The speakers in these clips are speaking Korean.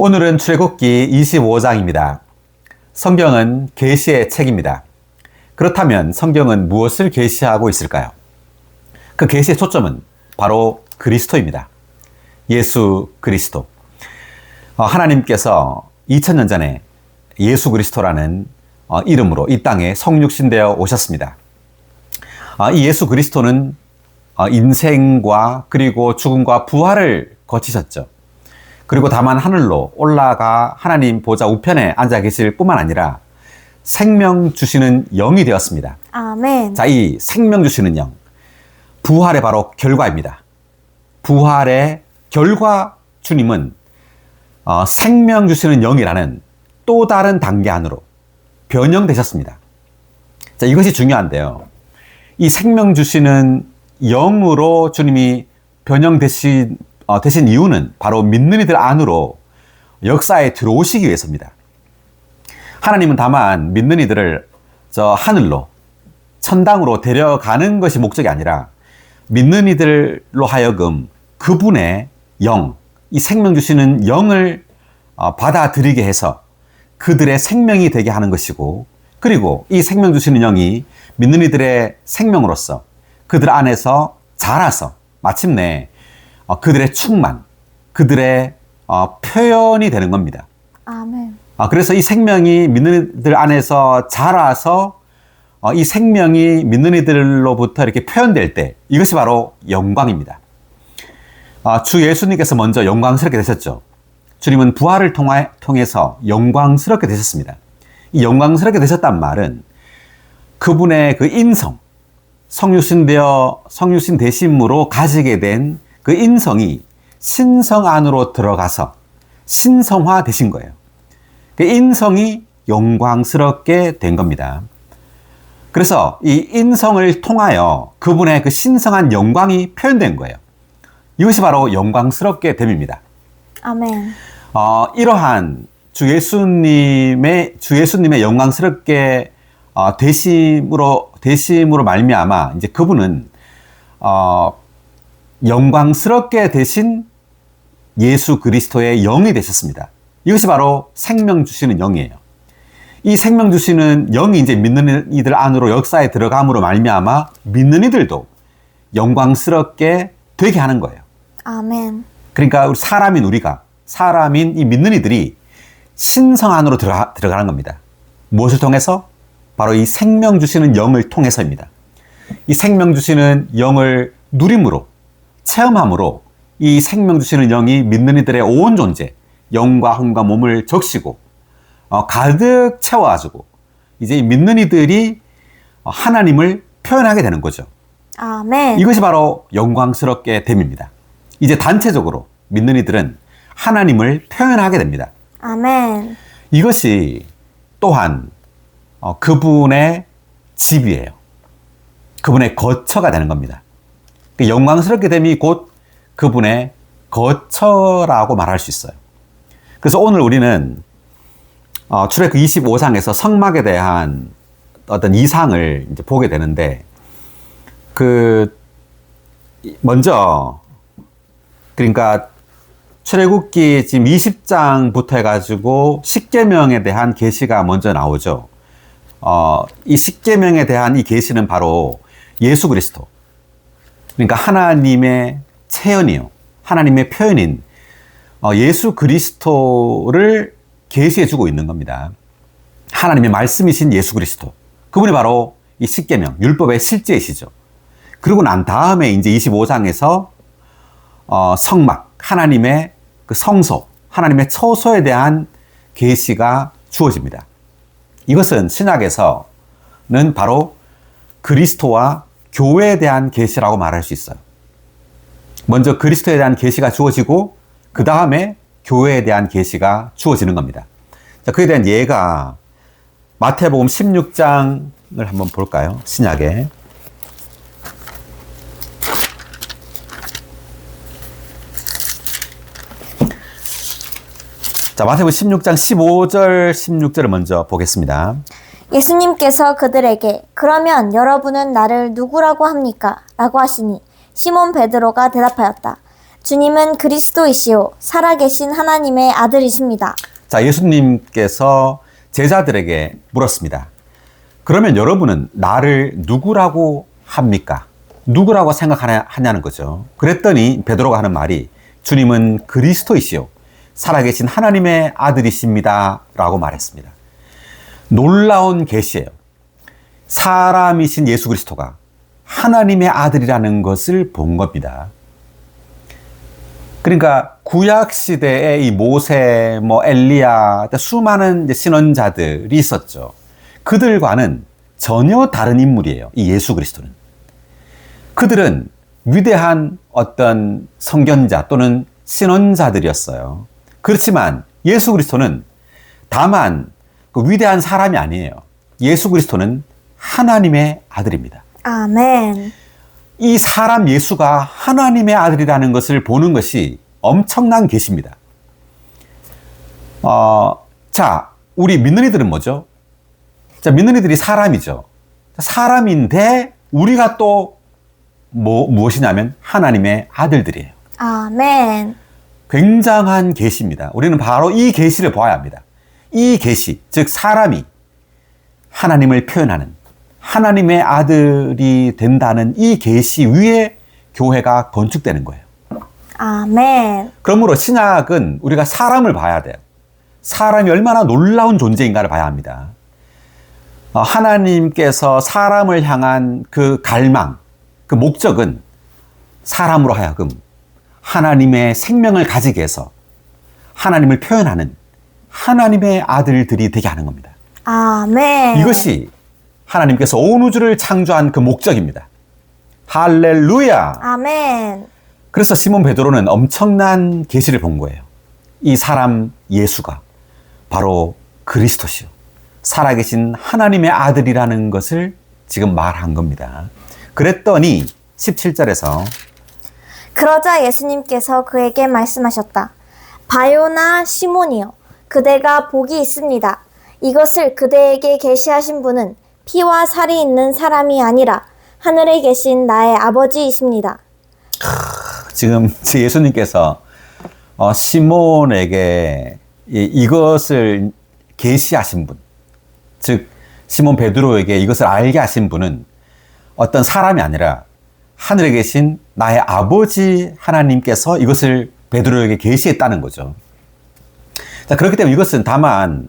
오늘은 출애굽기 25장입니다. 성경은 계시의 책입니다. 그렇다면 성경은 무엇을 계시하고 있을까요? 그 계시의 초점은 바로 그리스도입니다. 예수 그리스도. 하나님께서 2000년 전에 예수 그리스도라는 이름으로 이 땅에 성육신되어 오셨습니다. 이 예수 그리스도는 인생과 그리고 죽음과 부활을 거치셨죠. 그리고 다만 하늘로 올라가 하나님 보좌 우편에 앉아 계실 뿐만 아니라 생명 주시는 영이 되었습니다. 아멘. 자, 이 생명 주시는 영, 부활의 바로 결과입니다. 부활의 결과 주님은 생명 주시는 영이라는 또 다른 단계 안으로 변형되셨습니다. 자, 이것이 중요한데요. 이 생명 주시는 영으로 주님이 변형되신 이유는 바로 믿는 이들 안으로 역사에 들어오시기 위해서입니다. 하나님은 다만 믿는 이들을 저 하늘로, 천당으로 데려가는 것이 목적이 아니라 믿는 이들로 하여금 그분의 영, 이 생명 주시는 영을 받아들이게 해서 그들의 생명이 되게 하는 것이고, 그리고 이 생명 주시는 영이 믿는 이들의 생명으로서 그들 안에서 자라서 마침내 그들의 충만, 그들의 표현이 되는 겁니다. 아멘. 그래서 이 생명이 믿는 이들 안에서 자라서 이 생명이 믿는 이들로부터 이렇게 표현될 때 이것이 바로 영광입니다. 주 예수님께서 먼저 영광스럽게 되셨죠. 주님은 부활을 통해서 영광스럽게 되셨습니다. 이 영광스럽게 되셨단 말은 그분의 그 인성, 성육신 되심으로 가지게 된 그 인성이 신성 안으로 들어가서 신성화 되신 거예요. 그 인성이 영광스럽게 된 겁니다. 그래서 이 인성을 통하여 그분의 그 신성한 영광이 표현된 거예요. 이것이 바로 영광스럽게 됨입니다. 아멘. 이러한 주 예수님의 영광스럽게 되심으로 말미암아 이제 그분은 영광스럽게 되신 예수 그리스도의 영이 되셨습니다. 이것이 바로 생명 주시는 영이에요. 이 생명 주시는 영이 이제 믿는 이들 안으로 역사에 들어감으로 말미암아 믿는 이들도 영광스럽게 되게 하는 거예요. 아멘. 그러니까 사람인 이 믿는 이들이 신성 안으로 들어가는 겁니다. 무엇을 통해서? 바로 이 생명 주시는 영을 통해서입니다. 이 생명 주시는 영을 누림으로, 체험함으로 이 생명 주시는 영이 믿는 이들의 온 존재, 영과 혼과 몸을 적시고 가득 채워가지고 이제 믿는 이들이 하나님을 표현하게 되는 거죠. 아멘. 이것이 바로 영광스럽게 됨입니다. 이제 단체적으로 믿는 이들은 하나님을 표현하게 됩니다. 아멘. 이것이 또한 그분의 집이에요. 그분의 거처가 되는 겁니다. 영광스럽게 됨이 곧 그분의 거처라고 말할 수 있어요. 그래서 오늘 우리는 출애굽기 25장에서 성막에 대한 어떤 이상을 이제 보게 되는데, 먼저 그러니까 출애굽기 지금 20장부터 해가지고 십계명에 대한 계시가 먼저 나오죠. 이 십계명에 대한 이 계시는 바로 예수 그리스도, 그러니까 하나님의 체현이요, 하나님의 표현인 예수 그리스도를 계시해주고 있는 겁니다. 하나님의 말씀이신 예수 그리스도, 그분이 바로 이 십계명, 율법의 실제이시죠. 그러고 난 다음에 이제 25장에서 성막, 하나님의 그 성소, 하나님의 처소에 대한 계시가 주어집니다. 이것은 신약에서는 바로 그리스도와 교회에 대한 계시라고 말할 수 있어요. 먼저 그리스도에 대한 계시가 주어지고 그 다음에 교회에 대한 계시가 주어지는 겁니다. 자, 그에 대한 예가 마태복음 16장을 한번 볼까요? 신약에. 자, 마태복음 16장 15절, 16절을 먼저 보겠습니다. 예수님께서 그들에게 그러면 여러분은 나를 누구라고 합니까? 라고 하시니 시몬 베드로가 대답하였다. 주님은 그리스도이시요 살아계신 하나님의 아들이십니다. 자, 예수님께서 제자들에게 물었습니다. 그러면 여러분은 나를 누구라고 합니까? 누구라고 생각하냐는 거죠. 그랬더니 베드로가 하는 말이 주님은 그리스도이시요 살아계신 하나님의 아들이십니다 라고 말했습니다. 놀라운 계시예요. 사람이신 예수 그리스도가 하나님의 아들이라는 것을 본 겁니다. 그러니까 구약 시대에 이 모세, 엘리야, 수많은 이제 신원자들이 있었죠. 그들과는 전혀 다른 인물이에요. 이 예수 그리스도는. 그들은 위대한 어떤 선견자 또는 신원자들이었어요. 그렇지만 예수 그리스도는 다만 그 위대한 사람이 아니에요. 예수 그리스도는 하나님의 아들입니다. 아멘. 이 사람 예수가 하나님의 아들이라는 것을 보는 것이 엄청난 계시입니다. 자, 우리 믿는 이들은 뭐죠? 자, 믿는 이들이 사람이죠. 사람인데 우리가 또 무엇이냐면 하나님의 아들들이에요. 아멘. 굉장한 계시입니다. 우리는 바로 이 계시를 보아야 합니다. 이 계시, 즉 사람이 하나님을 표현하는 하나님의 아들이 된다는 이 계시 위에 교회가 건축되는 거예요. 아멘. 그러므로 신약은 우리가 사람을 봐야 돼요. 사람이 얼마나 놀라운 존재인가를 봐야 합니다. 하나님께서 사람을 향한 그 갈망, 그 목적은 사람으로 하여금 하나님의 생명을 가지게 해서 하나님을 표현하는 하나님의 아들들이 되게 하는 겁니다. 아멘. 이것이 하나님께서 온 우주를 창조한 그 목적입니다. 할렐루야. 아멘. 그래서 시몬 베드로는 엄청난 계시를 본 거예요. 이 사람 예수가 바로 그리스도시요 살아계신 하나님의 아들이라는 것을 지금 말한 겁니다. 그랬더니 17절에서 그러자 예수님께서 그에게 말씀하셨다. 바요나 시몬이여, 그대가 복이 있습니다. 이것을 그대에게 계시하신 분은 피와 살이 있는 사람이 아니라 하늘에 계신 나의 아버지이십니다. 지금 예수님께서 시몬에게 이것을 계시하신 분, 즉 시몬 베드로에게 이것을 알게 하신 분은 어떤 사람이 아니라 하늘에 계신 나의 아버지 하나님께서 이것을 베드로에게 계시했다는 거죠. 자, 그렇기 때문에 이것은 다만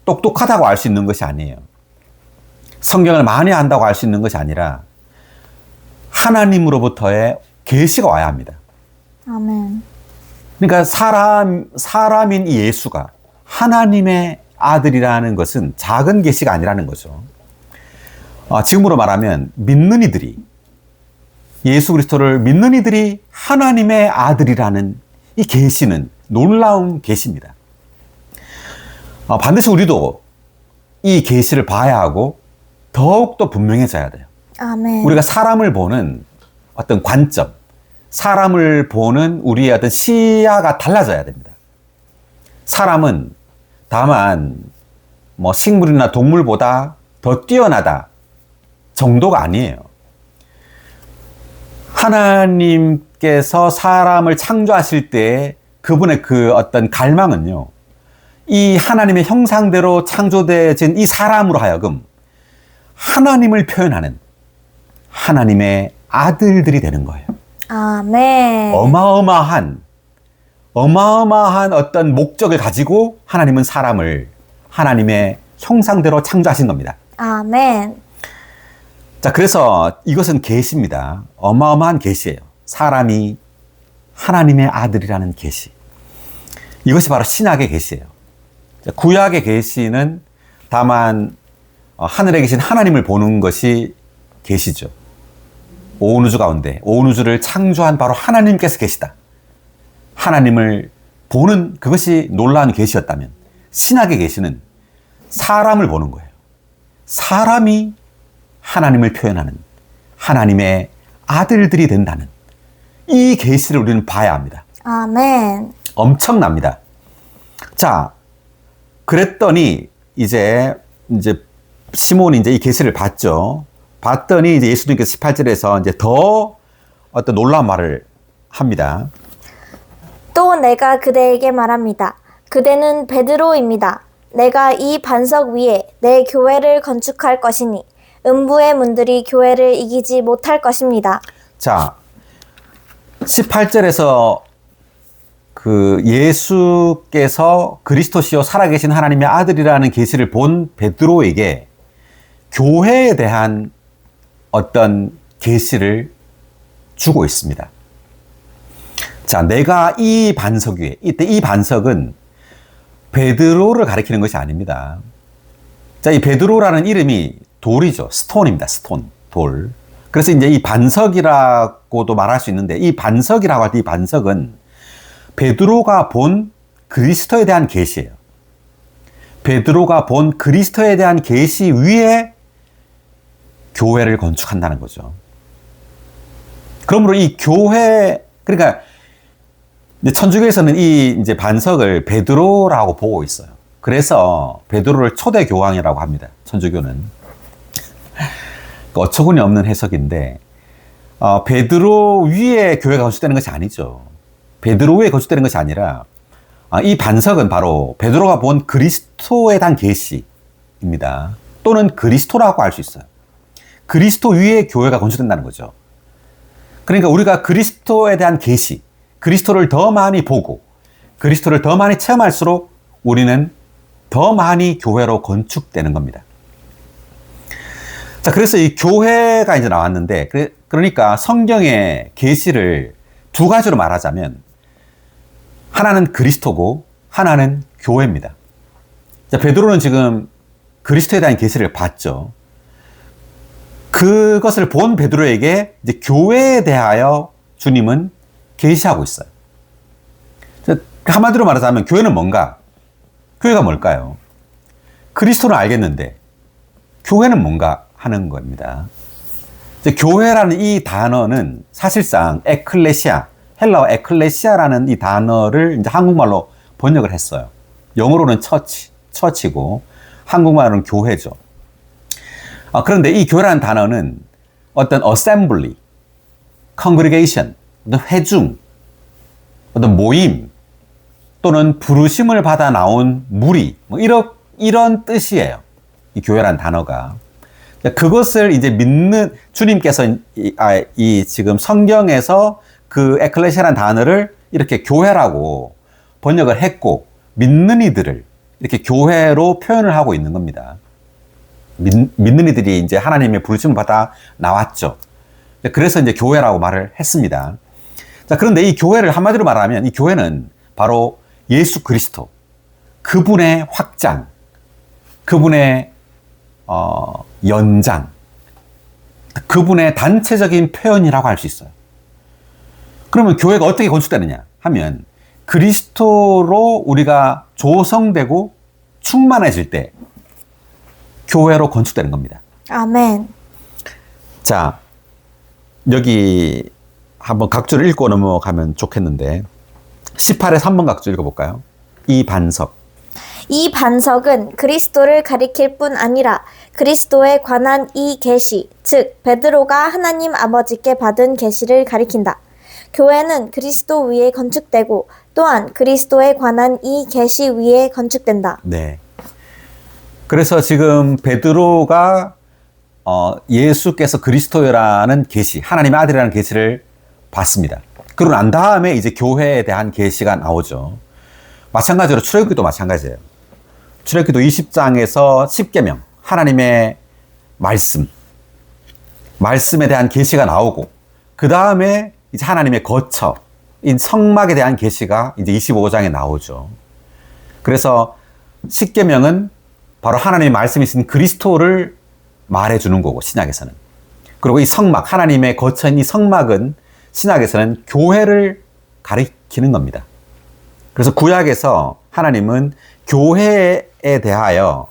똑똑하다고 알 수 있는 것이 아니에요. 성경을 많이 안다고 알 수 있는 것이 아니라 하나님으로부터의 계시가 와야 합니다. 아멘. 그러니까 사람인 이 예수가 하나님의 아들이라는 것은 작은 계시가 아니라는 거죠. 지금으로 말하면 믿는 이들이 예수 그리스도를 믿는 이들이 하나님의 아들이라는 이 계시는 놀라운 계시입니다. 반드시 우리도 이 계시를 봐야 하고 더욱더 분명해져야 돼요. 아멘. 우리가 사람을 보는 어떤 관점, 사람을 보는 우리의 어떤 시야가 달라져야 됩니다. 사람은 다만 식물이나 동물보다 더 뛰어나다 정도가 아니에요. 하나님께서 사람을 창조하실 때 그분의 그 어떤 갈망은요, 이 하나님의 형상대로 창조되어진 이 사람으로 하여금 하나님을 표현하는 하나님의 아들들이 되는 거예요. 아멘. 어마어마한 어떤 목적을 가지고 하나님은 사람을 하나님의 형상대로 창조하신 겁니다. 아멘. 자, 그래서 이것은 계시입니다. 어마어마한 계시예요. 사람이 하나님의 아들이라는 계시. 이것이 바로 신약의 계시예요. 구약의 계시는 다만 하늘에 계신 하나님을 보는 것이 계시죠. 온 우주 가운데 온 우주를 창조한 바로 하나님께서 계시다. 하나님을 보는 그것이 놀라운 계시였다면 신약의 계시는 사람을 보는 거예요. 사람이 하나님을 표현하는 하나님의 아들들이 된다는 이 계시를 우리는 봐야 합니다. 아멘. 엄청납니다. 자, 그랬더니 이제 시몬이 이제 이 계시를 봤죠. 봤더니 이제 예수님께서 18절에서 이제 더 어떤 놀라운 말을 합니다. 또 내가 그대에게 말합니다. 그대는 베드로입니다. 내가 이 반석 위에 내 교회를 건축할 것이니 음부의 문들이 교회를 이기지 못할 것입니다. 자, 18절에서 그 예수께서 그리스도시요 살아계신 하나님의 아들이라는 계시를 본 베드로에게 교회에 대한 어떤 계시를 주고 있습니다. 자, 내가 이 반석 위에, 이때 이 반석은 베드로를 가리키는 것이 아닙니다. 자, 이 베드로라는 이름이 돌이죠. 스톤입니다. 스톤, 돌. 그래서 이제 이 반석이라고도 말할 수 있는데, 이 반석이라고 할 때 이 반석은 베드로가 본 그리스도에 대한 계시예요. 베드로가 본 그리스도에 대한 계시 위에 교회를 건축한다는 거죠. 그러므로 이 교회, 그러니까 천주교에서는 이 이제 반석을 베드로라고 보고 있어요. 그래서 베드로를 초대 교황이라고 합니다. 천주교는. 어처구니 없는 해석인데, 베드로 위에 교회가 건축되는 것이 아니죠. 베드로 위에 건축되는 것이 아니라, 이 반석은 바로 베드로가 본 그리스도에 대한 계시입니다. 또는 그리스도라고 할 수 있어요. 그리스도 위에 교회가 건축된다는 거죠. 그러니까 우리가 그리스도에 대한 계시, 그리스도를 더 많이 보고 그리스도를 더 많이 체험할수록 우리는 더 많이 교회로 건축되는 겁니다. 자, 그래서 이 교회가 이제 나왔는데, 그러니까 성경의 계시를 두 가지로 말하자면 하나는 그리스도고 하나는 교회입니다. 자, 베드로는 지금 그리스도에 대한 계시를 봤죠. 그것을 본 베드로에게 이제 교회에 대하여 주님은 계시하고 있어요. 한마디로 말하자면 교회는 뭔가? 교회가 뭘까요? 그리스도는 알겠는데 교회는 뭔가 하는 겁니다. 이제 교회라는 이 단어는 사실상 에클레시아, 헬라어 에클레시아라는 이 단어를 이제 한국말로 번역을 했어요. 영어로는 처치고 한국말로는 교회죠. 그런데 이 교회라는 단어는 어떤 assembly, congregation, 어떤 회중, 어떤 모임, 또는 부르심을 받아 나온 무리, 뭐 이런 뜻이에요. 이 교회라는 단어가. 그것을 이제 믿는, 주님께서 이 지금 성경에서 그 에클레시아라는 단어를 이렇게 교회라고 번역을 했고, 믿는 이들을 이렇게 교회로 표현을 하고 있는 겁니다. 믿는 이들이 이제 하나님의 부르심을 받아 나왔죠. 그래서 이제 교회라고 말을 했습니다. 자, 그런데 이 교회를 한마디로 말하면 이 교회는 바로 예수 그리스도, 그분의 확장, 그분의 연장, 그분의 단체적인 표현이라고 할 수 있어요. 그러면 교회가 어떻게 건축되느냐 하면 그리스도로 우리가 조성되고 충만해질 때 교회로 건축되는 겁니다. 아멘. 자, 여기 한번 각주를 읽고 넘어가면 좋겠는데 18의 3번 각주 읽어볼까요? 이 반석. 이 반석은 그리스도를 가리킬 뿐 아니라 그리스도에 관한 이 계시, 즉 베드로가 하나님 아버지께 받은 계시를 가리킨다. 교회는 그리스도 위에 건축되고 또한 그리스도에 관한 이 계시 위에 건축된다. 네. 그래서 지금 베드로가 예수께서 그리스도라는 계시, 하나님의 아들이라는 계시를 봤습니다. 그러고 난 다음에 이제 교회에 대한 계시가 나오죠. 마찬가지로 출애굽기도 마찬가지예요. 출애굽기도 20장에서 10계명, 하나님의 말씀에 대한 계시가 나오고, 그 다음에 이제 하나님의 거처인 성막에 대한 계시가 이제 25장에 나오죠. 그래서 10계명은 바로 하나님의 말씀이신 그리스도를 말해주는 거고, 신약에서는. 그리고 이 성막, 하나님의 거처인 이 성막은 신약에서는 교회를 가리키는 겁니다. 그래서 구약에서 하나님은 교회에 대하여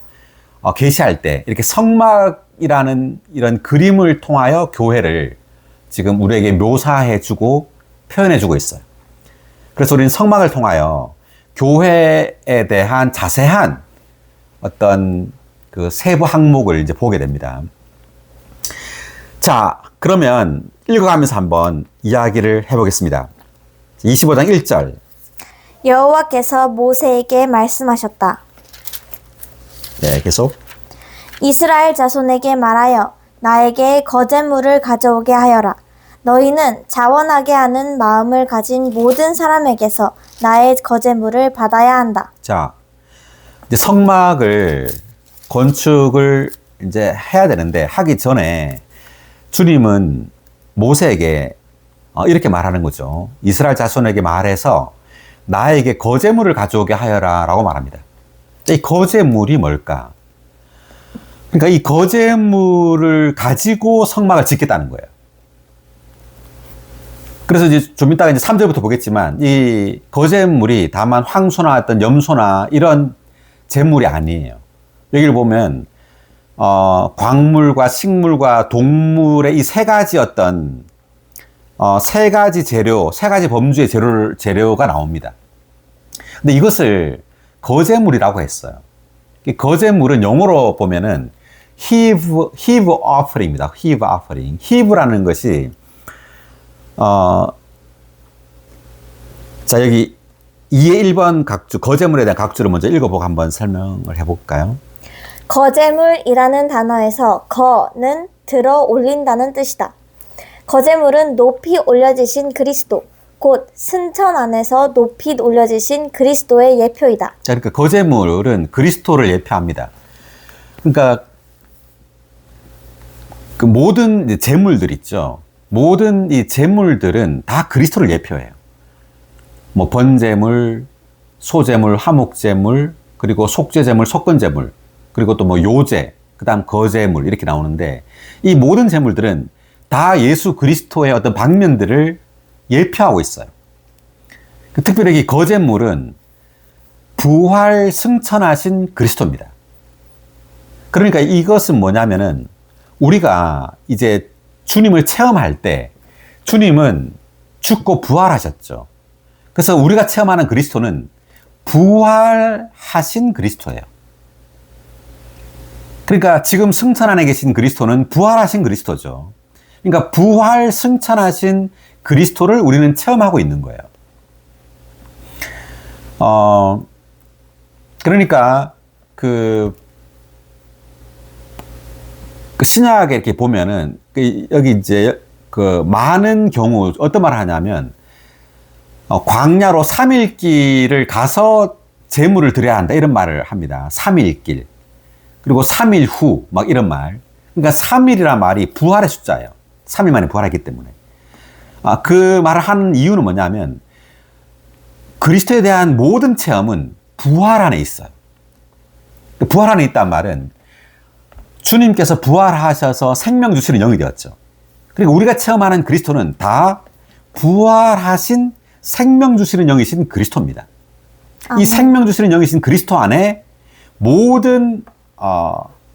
계시할 때 이렇게 성막이라는 이런 그림을 통하여 교회를 지금 우리에게 묘사해주고 표현해주고 있어요. 그래서 우리는 성막을 통하여 교회에 대한 자세한 어떤 그 세부 항목을 이제 보게 됩니다. 자, 그러면 읽어가면서 한번 이야기를 해보겠습니다. 25장 1절. 여호와께서 모세에게 말씀하셨다. 네, 계속. 이스라엘 자손에게 말하여 나에게 거제물을 가져오게 하여라. 너희는 자원하게 하는 마음을 가진 모든 사람에게서 나의 거제물을 받아야 한다. 자, 이제 성막을 건축을 이제 해야 되는데 하기 전에 주님은 모세에게 이렇게 말하는 거죠. 이스라엘 자손에게 말해서 나에게 거제물을 가져오게 하여라 라고 말합니다. 이 거제물이 뭘까? 그러니까 이 거제물을 가지고 성막을 짓겠다는 거예요. 그래서 이제 좀 이따가 이제 3절부터 보겠지만 이 거제물이 다만 황소나 어떤 염소나 이런 제물이 아니에요. 여기를 보면 광물과 식물과 동물의 이 세 가지 어떤 세 가지 재료, 세 가지 범주의 재료가 나옵니다. 근데 이것을 거제물이라고 했어요. 이 거제물은 영어로 보면은 heave offering입니다. heave offering. heave라는 것이 자, 여기 2의 1번 각주, 거제물에 대한 각주를 먼저 읽어보고 한번 설명을 해볼까요? 거제물이라는 단어에서 거는 들어 올린다는 뜻이다. 거제물은 높이 올려지신 그리스도, 곧 승천 안에서 높이 올려지신 그리스도의 예표이다. 자, 그러니까 거제물은 그리스도를 예표합니다. 그러니까 그 모든 제물들 있죠. 모든 이 제물들은 다 그리스도를 예표해요. 뭐 번제물, 소제물, 화목제물, 그리고 속죄제물, 속건제물, 그리고 또 뭐 요제, 그다음 거제물 이렇게 나오는데 이 모든 제물들은 다 예수 그리스도의 어떤 방면들을 예표하고 있어요. 특별히 이 거제물은 부활 승천하신 그리스도입니다. 그러니까 이것은 뭐냐면은 우리가 이제 주님을 체험할 때 주님은 죽고 부활하셨죠. 그래서 우리가 체험하는 그리스도는 부활하신 그리스도예요. 그러니까 지금 승천 안에 계신 그리스도는 부활하신 그리스도죠. 그러니까 부활 승천하신 그리스도를 우리는 체험하고 있는 거예요. 그러니까 그 신약에 이렇게 보면은 여기 이제 그 많은 경우 어떤 말을 하냐면 광야로 3일 길을 가서 제물을 드려야 한다 이런 말을 합니다. 3일 길 그리고 3일 후 막 이런 말. 그러니까 3일이란 말이 부활의 숫자예요. 3일 만에 부활했기 때문에. 그 말을 하는 이유는 뭐냐면 그리스도에 대한 모든 체험은 부활 안에 있어요. 부활 안에 있다는 말은 주님께서 부활하셔서 생명 주시는 영이 되었죠. 그리고 우리가 체험하는 그리스도는 다 부활하신 생명 주시는 영이신 그리스도입니다. 이 생명 주시는 영이신 그리스도 안에 모든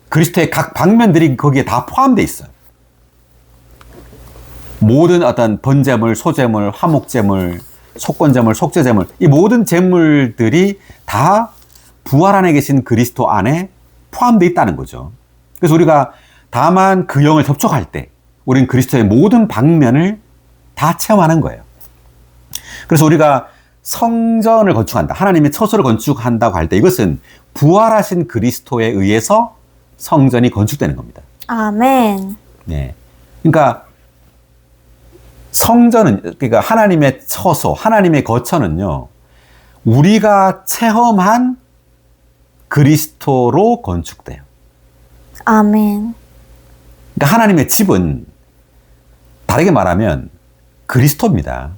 그리스도의 각 방면들이 거기에 다 포함되어 있어요. 모든 어떤 번제물, 소제물, 화목제물, 속건제물, 속죄제물 이 모든 제물들이 다 부활 안에 계신 그리스도 안에 포함되어 있다는 거죠. 그래서 우리가 다만 그 영을 접촉할 때 우리는 그리스도의 모든 방면을 다 체험하는 거예요. 그래서 우리가 성전을 건축한다. 하나님의 처소를 건축한다고 할 때 이것은 부활하신 그리스도에 의해서 성전이 건축되는 겁니다. 아멘. 네. 그러니까 성전은, 그러니까 하나님의 처소, 하나님의 거처는요, 우리가 체험한 그리스도로 건축돼요. 아멘. 그러니까 하나님의 집은 다르게 말하면 그리스도입니다.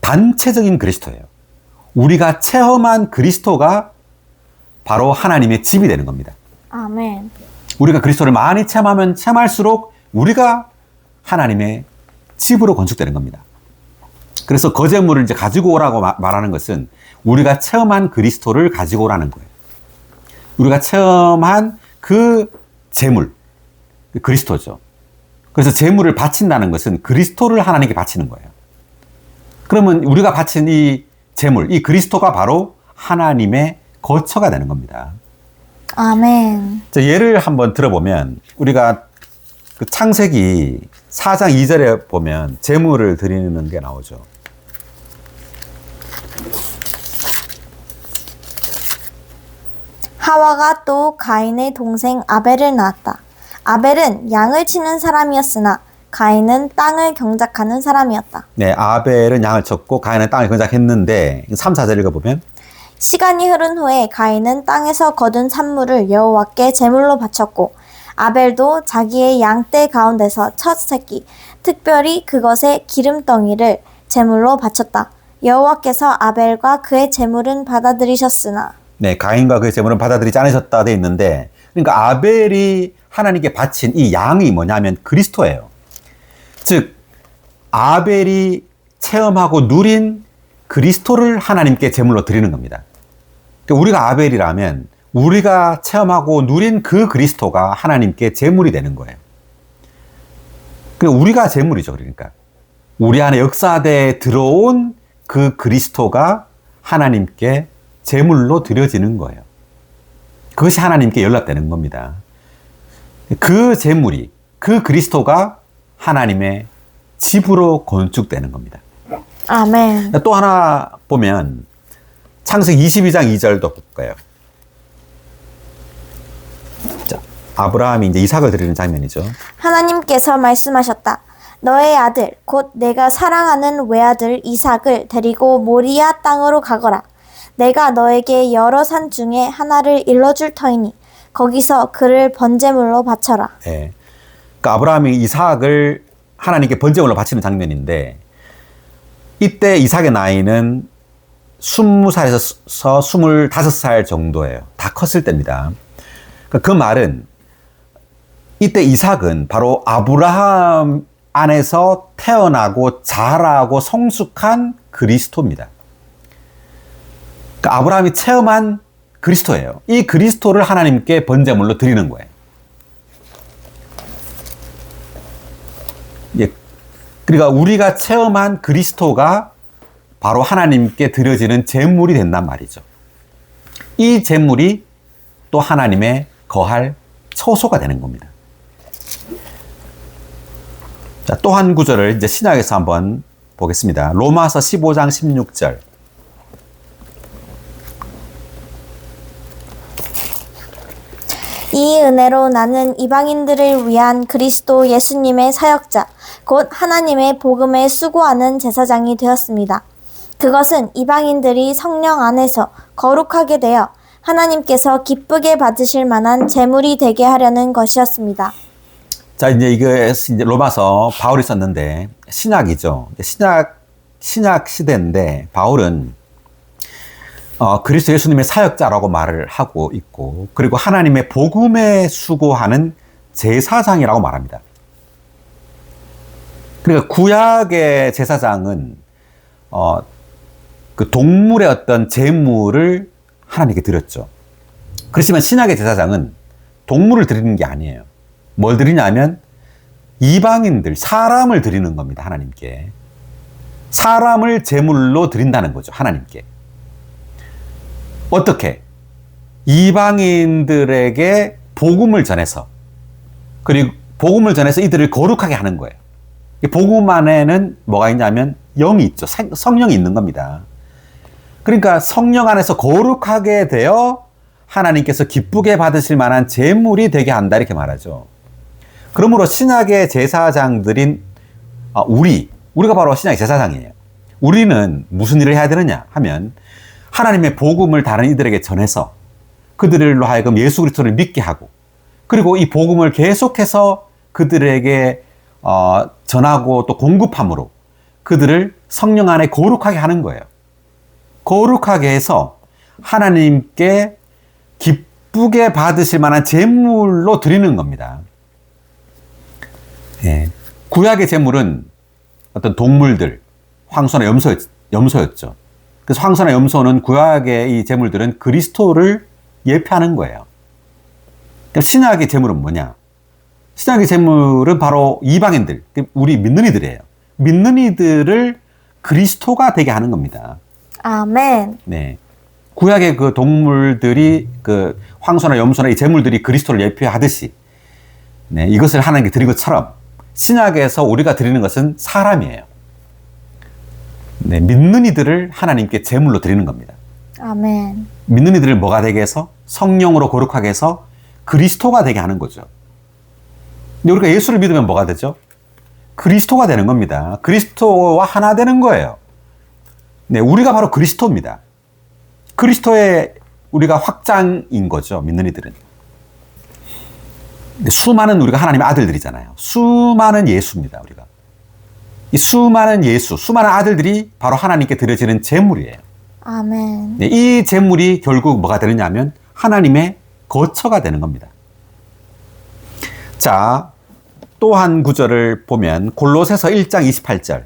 단체적인 그리스도예요. 우리가 체험한 그리스도가 바로 하나님의 집이 되는 겁니다. 아멘. 우리가 그리스도를 많이 체험하면 체험할수록 우리가 하나님의 집으로 건축되는 겁니다. 그래서 거제물을 이제 가지고 오라고 말하는 것은 우리가 체험한 그리스도를 가지고 오라는 거예요. 우리가 체험한 그 제물, 그리스도죠. 그래서 제물을 바친다는 것은 그리스도를 하나님께 바치는 거예요. 그러면 우리가 바친 이 제물, 이 그리스도가 바로 하나님의 거처가 되는 겁니다. 아멘. 자, 예를 한번 들어보면 우리가 그 창세기 4장 2절에 보면 제물을 드리는 게 나오죠. 하와가 또 가인의 동생 아벨을 낳았다. 아벨은 양을 치는 사람이었으나 가인은 땅을 경작하는 사람이었다. 네, 아벨은 양을 쳤고 가인은 땅을 경작했는데 3, 4절 읽어보면 시간이 흐른 후에 가인은 땅에서 거둔 산물을 여호와께 제물로 바쳤고 아벨도 자기의 양떼 가운데서 첫 새끼, 특별히 그것의 기름덩이를 제물로 바쳤다. 여호와께서 아벨과 그의 제물은 받아들이셨으나 네, 가인과 그의 제물은 받아들이지 않으셨다 돼 있는데 그러니까 아벨이 하나님께 바친 이 양이 뭐냐면 그리스도예요. 즉 아벨이 체험하고 누린 그리스도를 하나님께 제물로 드리는 겁니다. 그러니까 우리가 아벨이라면 우리가 체험하고 누린 그 그리스도가 하나님께 제물이 되는 거예요. 그러니까 우리가 제물이죠. 그러니까 우리 안에 역사대에 들어온 그 그리스도가 하나님께 제물로 드려지는 거예요. 그것이 하나님께 연락되는 겁니다. 그 제물이, 그 그리스도가 하나님의 집으로 건축되는 겁니다. 아멘. 또 하나 보면 창세기 22장 2절도 볼까요? 자, 아브라함이 이제 이삭을 드리는 장면이죠. 하나님께서 말씀하셨다. 너의 아들 곧 내가 사랑하는 외아들 이삭을 데리고 모리아 땅으로 가거라. 내가 너에게 여러 산 중에 하나를 일러줄 터이니 거기서 그를 번제물로 바쳐라. 네. 그러니까 아브라함이 이삭을 하나님께 번제물로 바치는 장면인데 이때 이삭의 나이는 20살에서 25살 정도예요. 다 컸을 때입니다. 그러니까 그 말은 이때 이삭은 바로 아브라함 안에서 태어나고 자라고 성숙한 그리스도입니다. 그러니까 아브라함이 체험한 그리스도예요. 이 그리스도를 하나님께 번제물로 드리는 거예요. 예. 그러니까 우리가 체험한 그리스도가 바로 하나님께 드려지는 제물이 된단 말이죠. 이 제물이 또 하나님의 거할 처소가 되는 겁니다. 자, 또 한 구절을 이제 신약에서 한번 보겠습니다. 로마서 15장 16절. 이 은혜로 나는 이방인들을 위한 그리스도 예수님의 사역자, 곧 하나님의 복음에 수고하는 제사장이 되었습니다. 그것은 이방인들이 성령 안에서 거룩하게 되어 하나님께서 기쁘게 받으실 만한 제물이 되게 하려는 것이었습니다. 자, 이제 로마서 바울이 썼는데 신약이죠. 신약 시대인데 바울은 그리스도 예수님의 사역자라고 말을 하고 있고 그리고 하나님의 복음에 수고하는 제사장이라고 말합니다. 그러니까 구약의 제사장은 그 동물의 어떤 제물을 하나님께 드렸죠. 그렇지만 신약의 제사장은 동물을 드리는 게 아니에요. 뭘 드리냐면 이방인들, 사람을 드리는 겁니다. 하나님께. 사람을 제물로 드린다는 거죠. 하나님께. 어떻게? 이방인들에게 복음을 전해서 그리고 복음을 전해서 이들을 거룩하게 하는 거예요. 복음 안에는 뭐가 있냐면 영이 있죠. 성령이 있는 겁니다. 그러니까 성령 안에서 거룩하게 되어 하나님께서 기쁘게 받으실 만한 제물이 되게 한다 이렇게 말하죠. 그러므로 신약의 제사장들인 우리가 바로 신약의 제사장이에요. 우리는 무슨 일을 해야 되느냐 하면 하나님의 복음을 다른 이들에게 전해서 그들로 하여금 예수 그리스도를 믿게 하고 그리고 이 복음을 계속해서 그들에게 전하고 또 공급함으로 그들을 성령 안에 거룩하게 하는 거예요. 거룩하게 해서 하나님께 기쁘게 받으실 만한 제물로 드리는 겁니다. 예. 구약의 제물은 어떤 동물들, 황소나 염소였죠. 그래서 황소나 염소는 구약의 이 제물들은 그리스도를 예표하는 거예요. 그럼 신약의 제물은 뭐냐? 신약의 제물은 바로 이방인들, 우리 믿는 이들이에요. 믿는 이들을 그리스도가 되게 하는 겁니다. 아멘. 네. 구약의 그 동물들이 그 황소나 염소나 이 제물들이 그리스도를 예표하듯이 네, 이것을 하나님께 드린 것처럼 신약에서 우리가 드리는 것은 사람이에요. 네, 믿는 이들을 하나님께 제물로 드리는 겁니다. 아멘. 믿는 이들을 뭐가 되게 해서? 성령으로 거룩하게 해서 그리스도가 되게 하는 거죠. 근데 우리가 예수를 믿으면 뭐가 되죠? 그리스도가 되는 겁니다. 그리스도와 하나 되는 거예요. 네, 우리가 바로 그리스도입니다. 그리스도의 우리가 확장인 거죠, 믿는 이들은. 수많은 우리가 하나님의 아들들이잖아요. 수많은 예수입니다, 우리가. 이 수많은 예수, 수많은 아들들이 바로 하나님께 드려지는 제물이에요. 아멘. 네, 이 제물이 결국 뭐가 되느냐 하면 하나님의 거처가 되는 겁니다. 자, 또 한 구절을 보면 골로새서 1장 28절.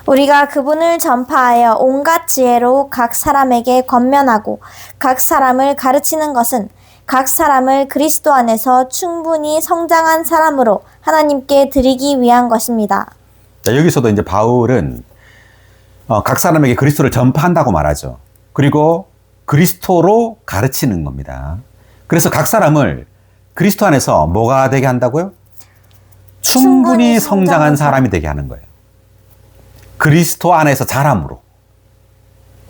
우리가 그분을 전파하여 온갖 지혜로 각 사람에게 권면하고 각 사람을 가르치는 것은 각 사람을 그리스도 안에서 충분히 성장한 사람으로 하나님께 드리기 위한 것입니다. 자, 여기서도 이제 바울은 각 사람에게 그리스도를 전파한다고 말하죠. 그리고 그리스도로 가르치는 겁니다. 그래서 각 사람을 그리스도 안에서 뭐가 되게 한다고요? 충분히 성장한 사람이 되게 하는 거예요. 그리스도 안에서 자람으로.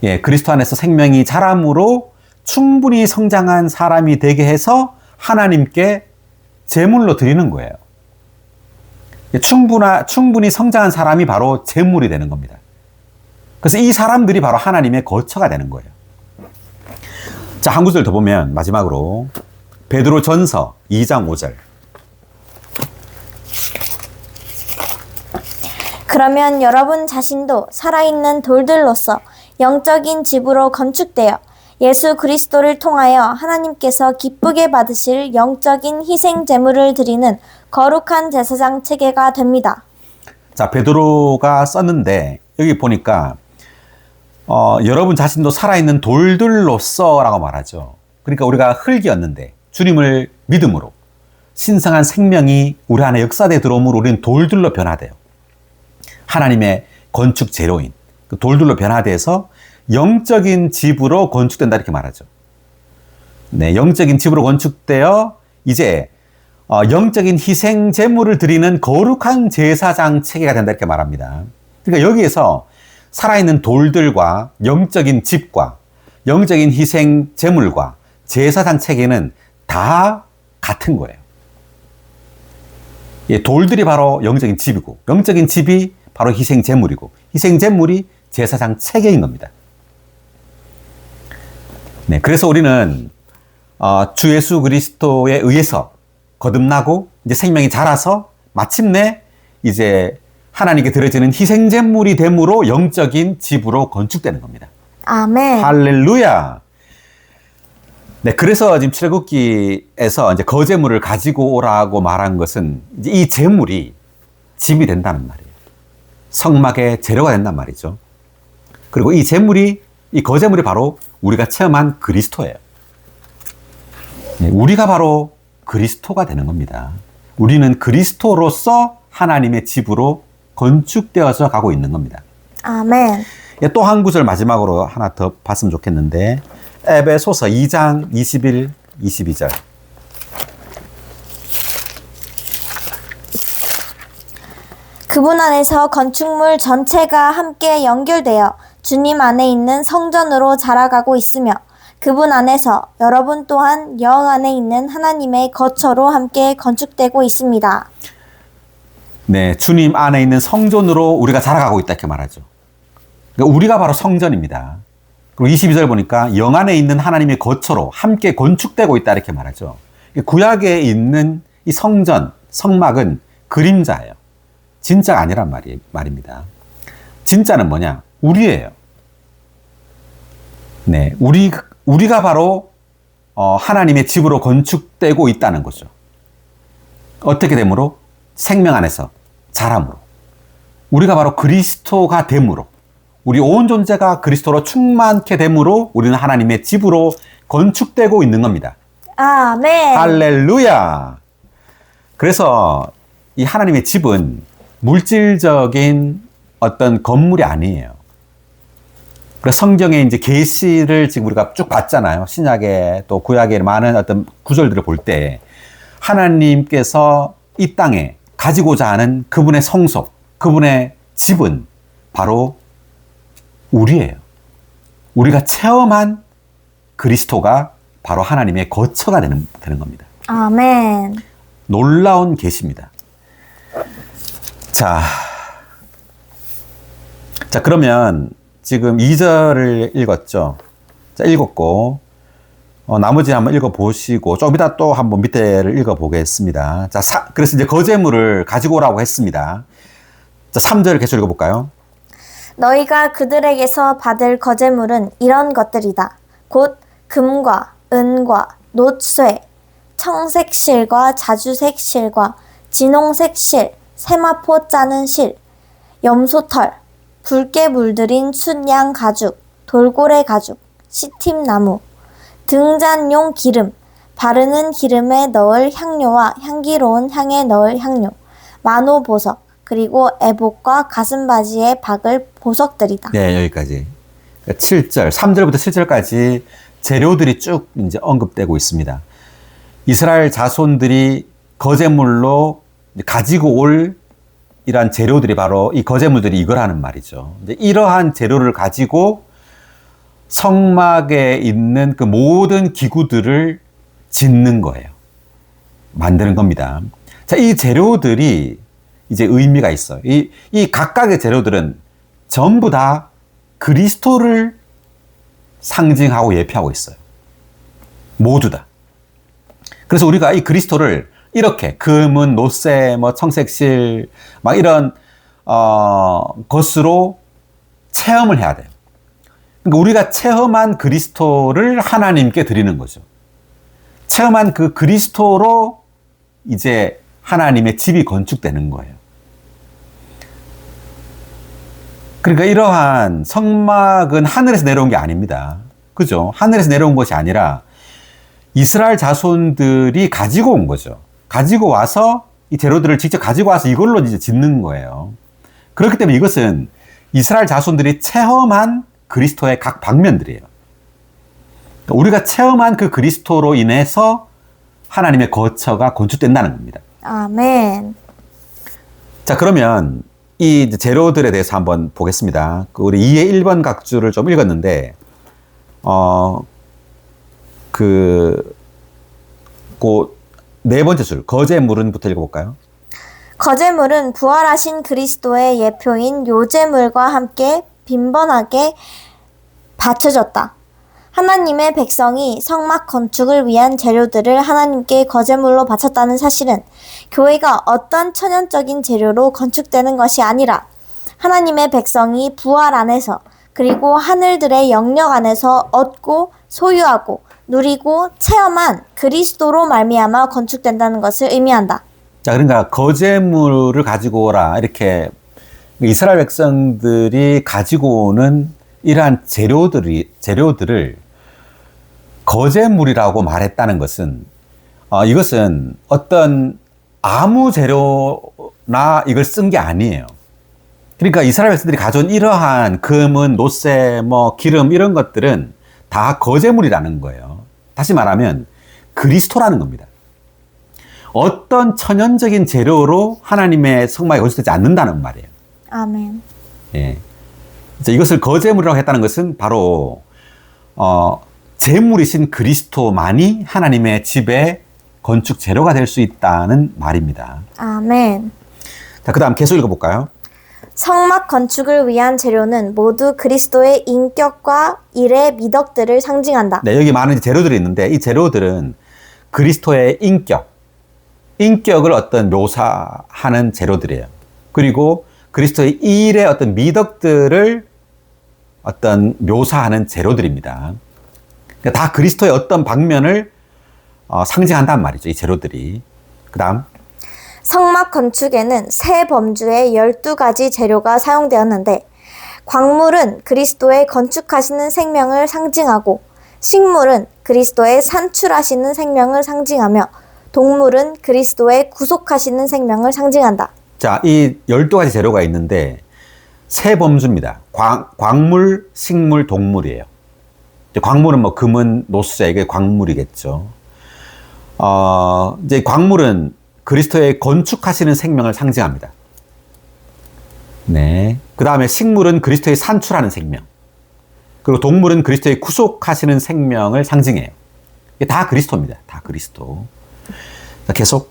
예, 그리스도 안에서 생명이 자람으로 충분히 성장한 사람이 되게 해서 하나님께 제물로 드리는 거예요. 충분히 성장한 사람이 바로 제물이 되는 겁니다. 그래서 이 사람들이 바로 하나님의 거처가 되는 거예요. 자, 한 구절 더 보면 마지막으로 베드로 전서 2장 5절. 그러면 여러분 자신도 살아있는 돌들로서 영적인 집으로 건축되어 예수 그리스도를 통하여 하나님께서 기쁘게 받으실 영적인 희생 제물을 드리는 거룩한 제사장 체계가 됩니다. 자, 베드로가 썼는데 여기 보니까 여러분 자신도 살아있는 돌들로서라고 말하죠. 그러니까 우리가 흙이었는데 주님을 믿음으로 신성한 생명이 우리 안에 역사되어 들어오므로 우리는 돌들로 변화돼요. 하나님의 건축 재료인 그 돌들로 변화돼서 영적인 집으로 건축된다 이렇게 말하죠. 네, 영적인 집으로 건축되어 이제 영적인 희생 제물을 드리는 거룩한 제사장 체계가 된다 이렇게 말합니다. 그러니까 여기에서 살아있는 돌들과 영적인 집과 영적인 희생 제물과 제사장 체계는 다 같은 거예요. 예, 돌들이 바로 영적인 집이고 영적인 집이 바로 희생 제물이고 희생 제물이 제사장 체계인 겁니다. 네, 그래서 우리는 주 예수 그리스도에 의해서 거듭나고 이제 생명이 자라서 마침내 이제 하나님께 드려지는 희생 제물이 됨으로 영적인 집으로 건축되는 겁니다. 아멘. 할렐루야. 네, 그래서 지금 출애굽기에서 이제 거제물을 가지고 오라고 말한 것은 이제 이 제물이 집이 된다는 말이에요. 성막의 재료가 된단 말이죠. 그리고 이 제물이 이 거제물이 바로 우리가 체험한 그리스도예요. 네, 우리가 바로 그리스도가 되는 겁니다. 우리는 그리스도로서 하나님의 집으로 건축되어서 가고 있는 겁니다. 아멘. 또 한 구절 마지막으로 하나 더 봤으면 좋겠는데 에베소서 2장 21, 22절. 그분 안에서 건축물 전체가 함께 연결되어 주님 안에 있는 성전으로 자라가고 있으며 그분 안에서 여러분 또한 영 안에 있는 하나님의 거처로 함께 건축되고 있습니다. 네, 주님 안에 있는 성전으로 우리가 자라가고 있다 이렇게 말하죠. 그러니까 우리가 바로 성전입니다. 그리고 22절 보니까 영 안에 있는 하나님의 거처로 함께 건축되고 있다 이렇게 말하죠. 구약에 있는 이 성전, 성막은 그림자예요. 진짜가 아니란 말입니다. 진짜는 뭐냐? 우리예요. 네, 우리가 바로 하나님의 집으로 건축되고 있다는 거죠. 어떻게 됨으로? 생명 안에서 자람으로. 우리가 바로 그리스도가 됨으로. 우리 온 존재가 그리스도로 충만케 됨으로 우리는 하나님의 집으로 건축되고 있는 겁니다. 아멘. 할렐루야. 그래서 이 하나님의 집은 물질적인 어떤 건물이 아니에요. 그래서 성경에 이제 계시를 지금 우리가 쭉 봤잖아요. 신약에 또 구약에 많은 어떤 구절들을 볼 때 하나님께서 이 땅에 가지고자 하는 그분의 성소, 그분의 집은 바로 우리예요. 우리가 체험한 그리스도가 바로 하나님의 거처가 되는 겁니다. 아멘. 놀라운 계시입니다. 자, 그러면 지금 2절을 읽었죠. 자, 읽었고, 나머지 한번 읽어보시고, 좀 이따 또 한번 밑에를 읽어보겠습니다. 자, 그래서 이제 거제물을 가지고 오라고 했습니다. 자, 3절 계속 읽어볼까요? 너희가 그들에게서 받을 거제물은 이런 것들이다. 곧 금과 은과 놋쇠, 청색 실과 자주색 실과 진홍색 실, 세마포 짜는 실, 염소털, 붉게 물들인 순양 가죽, 돌고래 가죽, 시팀나무, 등잔용 기름, 바르는 기름에 넣을 향료와 향기로운 향에 넣을 향료, 만호보석, 그리고 에봇과 가슴바지에 박을 보석들이다. 네, 여기까지. 7절, 3절부터 7절까지 재료들이 쭉 이제 언급되고 있습니다. 이스라엘 자손들이 거제물로 가지고 올 이러한 재료들이 바로 이 거제물들이 이거라는 말이죠. 이제 이러한 재료를 가지고 성막에 있는 그 모든 기구들을 짓는 거예요. 만드는 겁니다. 자, 이 재료들이 이제 의미가 있어요. 이 각각의 재료들은 전부 다 그리스도를 상징하고 예표하고 있어요. 모두 다. 그래서 우리가 이 그리스도를 이렇게 금은 놋쇠, 뭐 청색실, 막 이런 것으로 체험을 해야 돼요. 그러니까 우리가 체험한 그리스도를 하나님께 드리는 거죠. 체험한 그 그리스도로 이제 하나님의 집이 건축되는 거예요. 그러니까 이러한 성막은 하늘에서 내려온 게 아닙니다. 그죠? 하늘에서 내려온 것이 아니라 이스라엘 자손들이 가지고 온 거죠. 가지고 와서 이 재료들을 직접 가지고 와서 이걸로 이제 짓는 거예요. 그렇기 때문에 이것은 이스라엘 자손들이 체험한 그리스도의 각 방면들이에요. 우리가 체험한 그 그리스도로 인해서 하나님의 거처가 건축된다는 겁니다. 아멘. 자, 그러면 이 재료들에 대해서 한번 보겠습니다. 우리 2의 1번 각주를 좀 읽었는데, 네 번째 줄, 거제물은부터 읽어볼까요? 거제물은 부활하신 그리스도의 예표인 요제물과 함께 빈번하게 바쳐졌다. 하나님의 백성이 성막 건축을 위한 재료들을 하나님께 거제물로 바쳤다는 사실은 교회가 어떤 천연적인 재료로 건축되는 것이 아니라 하나님의 백성이 부활 안에서 그리고 하늘들의 영역 안에서 얻고 소유하고 누리고 체험한 그리스도로 말미암아 건축된다는 것을 의미한다. 자, 그러니까 거제물을 가지고 오라, 이렇게 이스라엘 백성들이 가지고 오는 이러한 재료들을 거제물이라고 말했다는 것은, 이것은 어떤 아무 재료나 이걸 쓴 게 아니에요. 그러니까 이스라엘 백성들이 가져온 이러한 금은, 놋쇠, 뭐 기름 이런 것들은 다 거제물이라는 거예요. 다시 말하면 그리스도라는 겁니다. 어떤 천연적인 재료로 하나님의 성막에 건축되지 않는다는 말이에요. 아멘. 예. 이것을 거제물이라고 했다는 것은 바로 제물이신 그리스도만이 하나님의 집의 건축 재료가 될 수 있다는 말입니다. 아멘. 자, 그 다음 계속 읽어볼까요? 성막 건축을 위한 재료는 모두 그리스도의 인격과 일의 미덕들을 상징한다. 네, 여기 많은 재료들이 있는데 이 재료들은 그리스도의 인격을 어떤 묘사하는 재료들이에요. 그리고 그리스도의 일의 어떤 미덕들을 어떤 묘사하는 재료들입니다. 그러니까 다 그리스도의 어떤 방면을 상징한단 말이죠, 이 재료들이. 그 다음. 성막 건축에는 세 범주의 12가지 재료가 사용되었는데 광물은 그리스도의 건축하시는 생명을 상징하고 식물은 그리스도의 산출하시는 생명을 상징하며 동물은 그리스도의 구속하시는 생명을 상징한다. 자, 이 12가지 재료가 있는데 세 범주입니다. 광물, 식물, 동물이에요. 광물은 뭐 금은, 놋쇠, 이게 광물이겠죠. 이제 광물은 그리스도의 건축하시는 생명을 상징합니다. 네. 그 다음에 식물은 그리스도의 산출하는 생명. 그리고 동물은 그리스도의 구속하시는 생명을 상징해요. 이게 다 그리스도입니다. 다 그리스도. 자, 계속.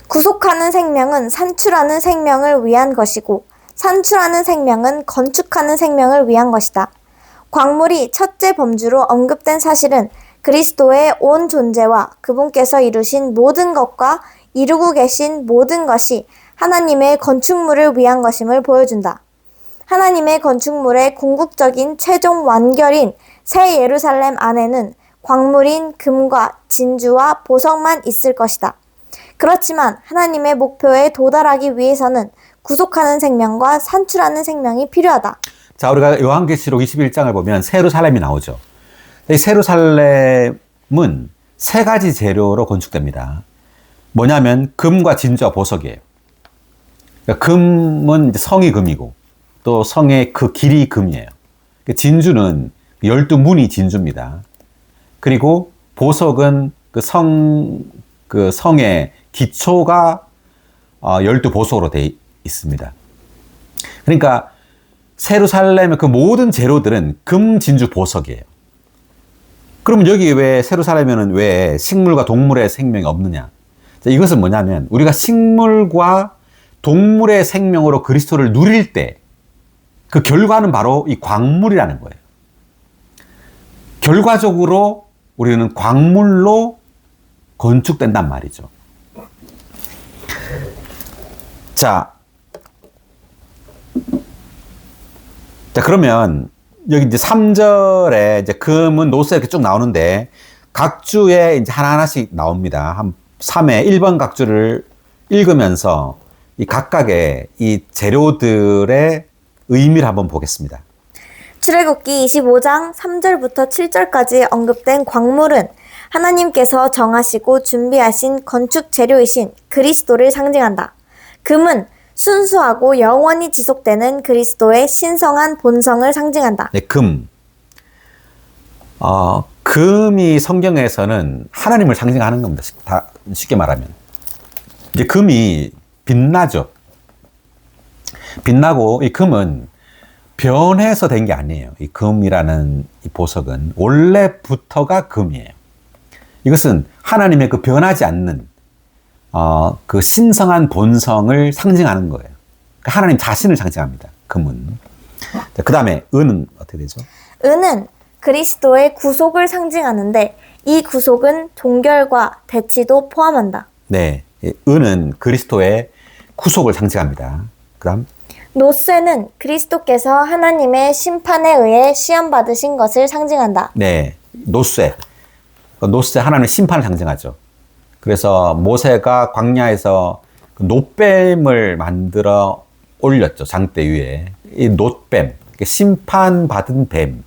구속하는 생명은 산출하는 생명을 위한 것이고 산출하는 생명은 건축하는 생명을 위한 것이다. 광물이 첫째 범주로 언급된 사실은 그리스도의 온 존재와 그분께서 이루신 모든 것과 이루고 계신 모든 것이 하나님의 건축물을 위한 것임을 보여준다. 하나님의 건축물의 궁극적인 최종 완결인 새 예루살렘 안에는 광물인 금과 진주와 보석만 있을 것이다. 그렇지만 하나님의 목표에 도달하기 위해서는 구속하는 생명과 산출하는 생명이 필요하다. 자, 우리가 요한계시록 21장을 보면 새 예루살렘이 나오죠. 이 새 예루살렘은 세 가지 재료로 건축됩니다. 뭐냐면 금과 진주와 보석이에요. 그러니까 금은 이제 성이 금이고 또 성의 그 길이 금이에요. 진주는 12문이 진주입니다. 그리고 보석은 그 성의 기초가 12보석으로 되어 있습니다. 그러니까 새 예루살렘의 그 모든 재료들은 금, 진주, 보석이에요. 그러면 여기 왜 새 예루살렘에는 왜 식물과 동물의 생명이 없느냐? 자, 이것은 뭐냐면 우리가 식물과 동물의 생명으로 그리스도를 누릴 때 그 결과는 바로 이 광물이라는 거예요. 결과적으로 우리는 광물로 건축된단 말이죠. 자, 그러면 여기 이제 3절에 이제 금은 노스 이렇게 쭉 나오는데 각주에 이제 하나하나씩 나옵니다. 한 3회 1번 각주를 읽으면서 이 각각의 이 재료들의 의미를 한번 보겠습니다. 출애굽기 25장 3절부터 7절까지 언급된 광물은 하나님께서 정하시고 준비하신 건축 재료이신 그리스도를 상징한다. 금은 순수하고 영원히 지속되는 그리스도의 신성한 본성을 상징한다. 네, 금. 금이 성경에서는 하나님을 상징하는 겁니다. 다 쉽게 말하면. 이제 금이 빛나죠. 빛나고 이 금은 변해서 된 게 아니에요. 이 금이라는 이 보석은 원래부터가 금이에요. 이것은 하나님의 그 변하지 않는 그 신성한 본성을 상징하는 거예요. 그러니까 하나님 자신을 상징합니다. 금은. 그 다음에 은은 어떻게 되죠? 은은 그리스도의 구속을 상징하는데 이 구속은 종결과 대치도 포함한다. 네, 은은 그리스도의 구속을 상징합니다. 그 다음 노쇠는 그리스도께서 하나님의 심판에 의해 시험받으신 것을 상징한다. 네, 노쇠. 노쇠 하나님의 심판을 상징하죠. 그래서 모세가 광야에서 놋뱀을 만들어 올렸죠. 장대 위에. 이 놋뱀, 심판받은 뱀.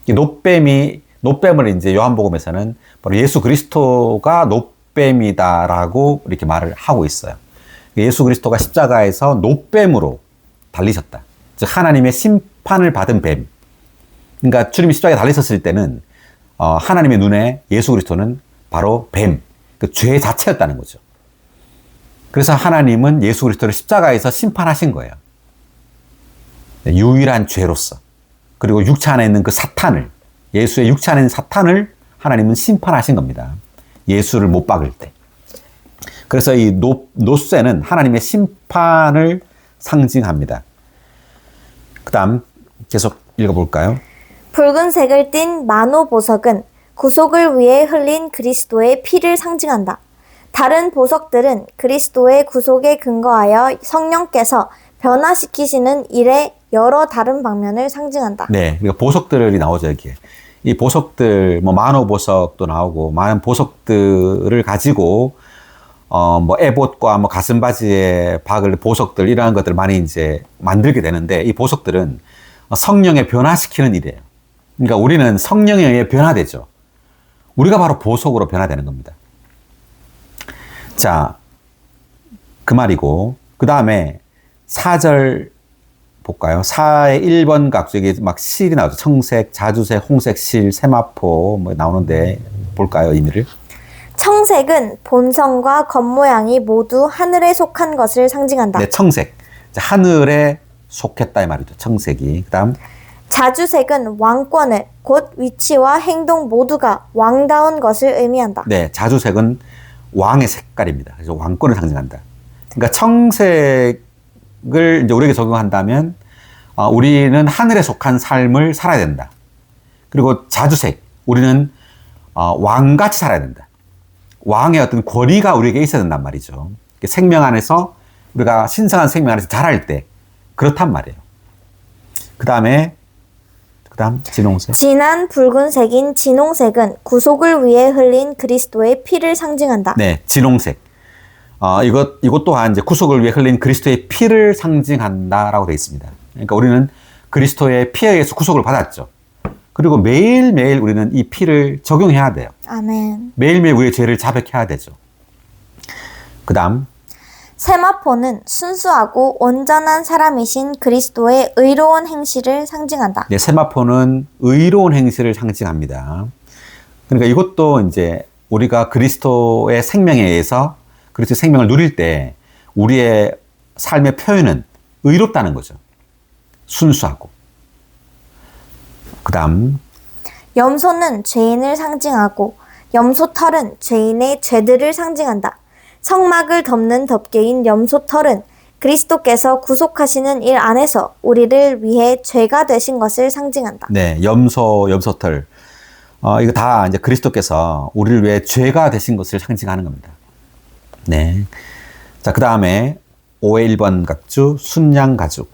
이 놋뱀을 이제 요한복음에서는 바로 예수 그리스도가 놋뱀이다라고 이렇게 말을 하고 있어요. 예수 그리스도가 십자가에서 놋뱀으로 달리셨다. 즉 하나님의 심판을 받은 뱀. 그러니까 주님이 십자가에 달리셨을 때는 하나님의 눈에 예수 그리스도는 바로 뱀, 그 죄 자체였다는 거죠. 그래서 하나님은 예수 그리스도를 십자가에서 심판하신 거예요. 유일한 죄로서. 그리고 육체 안에 있는 그 사탄을, 예수의 육체 안에 있는 사탄을 하나님은 심판하신 겁니다. 예수를 못 박을 때. 그래서 이 노쇠는 하나님의 심판을 상징합니다. 그 다음 계속 읽어볼까요? 붉은색을 띤 마노 보석은 구속을 위해 흘린 그리스도의 피를 상징한다. 다른 보석들은 그리스도의 구속에 근거하여 성령께서 변화시키시는 일의 여러 다른 방면을 상징한다. 네, 그러니까 보석들이 나오죠, 여기에. 이 보석들, 마노 보석도 나오고, 많은 보석들을 가지고, 에봇과 가슴바지에 박을 보석들, 이러한 것들을 많이 이제 만들게 되는데, 이 보석들은 성령에 변화시키는 일이에요. 그러니까 우리는 성령에 의해 변화되죠. 우리가 바로 보석으로 변화되는 겁니다. 자, 그 말이고, 그 다음에 4절 볼까요? 4의 1번 각주, 여기 막 실이 나오죠. 청색, 자주색, 홍색 실, 세마포, 나오는데, 볼까요, 의미를? 청색은 본성과 겉모양이 모두 하늘에 속한 것을 상징한다. 네, 청색. 하늘에 속했다, 이 말이죠. 청색이. 그 다음. 자주색은 왕권을, 곧 위치와 행동 모두가 왕다운 것을 의미한다. 네, 자주색은 왕의 색깔입니다. 그래서 왕권을 상징한다. 그러니까 청색을 이제 우리에게 적용한다면 우리는 하늘에 속한 삶을 살아야 된다. 그리고 자주색, 우리는 왕같이 살아야 된다. 왕의 어떤 권위가 우리에게 있어야 된단 말이죠. 생명 안에서 우리가 신성한 생명 안에서 자랄 때 그렇단 말이에요. 그다음 진홍색. 진한 붉은색인 진홍색은 구속을 위해 흘린 그리스도의 피를 상징한다. 네, 진홍색. 이것 또한 이제 구속을 위해 흘린 그리스도의 피를 상징한다라고 되어 있습니다. 그러니까 우리는 그리스도의 피에 의해서 구속을 받았죠. 그리고 매일매일 우리는 이 피를 적용해야 돼요. 아멘. 매일매일 우리의 죄를 자백해야 되죠. 그 다음. 세마포는 순수하고 온전한 사람이신 그리스도의 의로운 행실을 상징한다. 네, 세마포는 의로운 행실을 상징합니다. 그러니까 이것도 이제 우리가 그리스도의 생명에 의해서 그리스도의 생명을 누릴 때 우리의 삶의 표현은 의롭다는 거죠. 순수하고. 그 다음. 염소는 죄인을 상징하고 염소털은 죄인의 죄들을 상징한다. 성막을 덮는 덮개인 염소털은 그리스도께서 구속하시는 일 안에서 우리를 위해 죄가 되신 것을 상징한다. 네, 염소털. 이거 다 이제 그리스도께서 우리를 위해 죄가 되신 것을 상징하는 겁니다. 네. 자, 그 다음에 5의 1번 각주, 순양 가죽.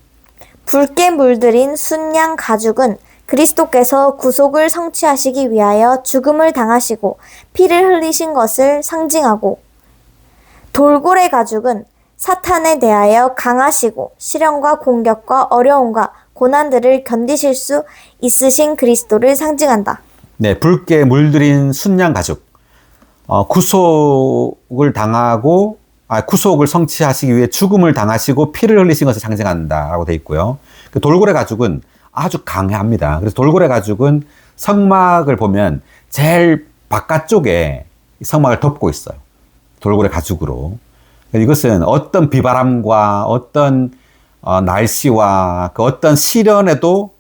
붉게 물들인 순양 가죽은 그리스도께서 구속을 성취하시기 위하여 죽음을 당하시고 피를 흘리신 것을 상징하고, 돌고래 가죽은 사탄에 대하여 강하시고 시련과 공격과 어려움과 고난들을 견디실 수 있으신 그리스도를 상징한다. 네, 붉게 물들인 순양 가죽. 구속을 당하고, 구속을 성취하시기 위해 죽음을 당하시고 피를 흘리신 것을 상징한다라고 되어 있고요. 그 돌고래 가죽은 아주 강합니다. 그래서 돌고래 가죽은 성막을 보면 제일 바깥쪽에 성막을 덮고 있어요. 돌고래 가죽으로. 이것은 어떤 비바람과 어떤 날씨와 그 어떤 시련에도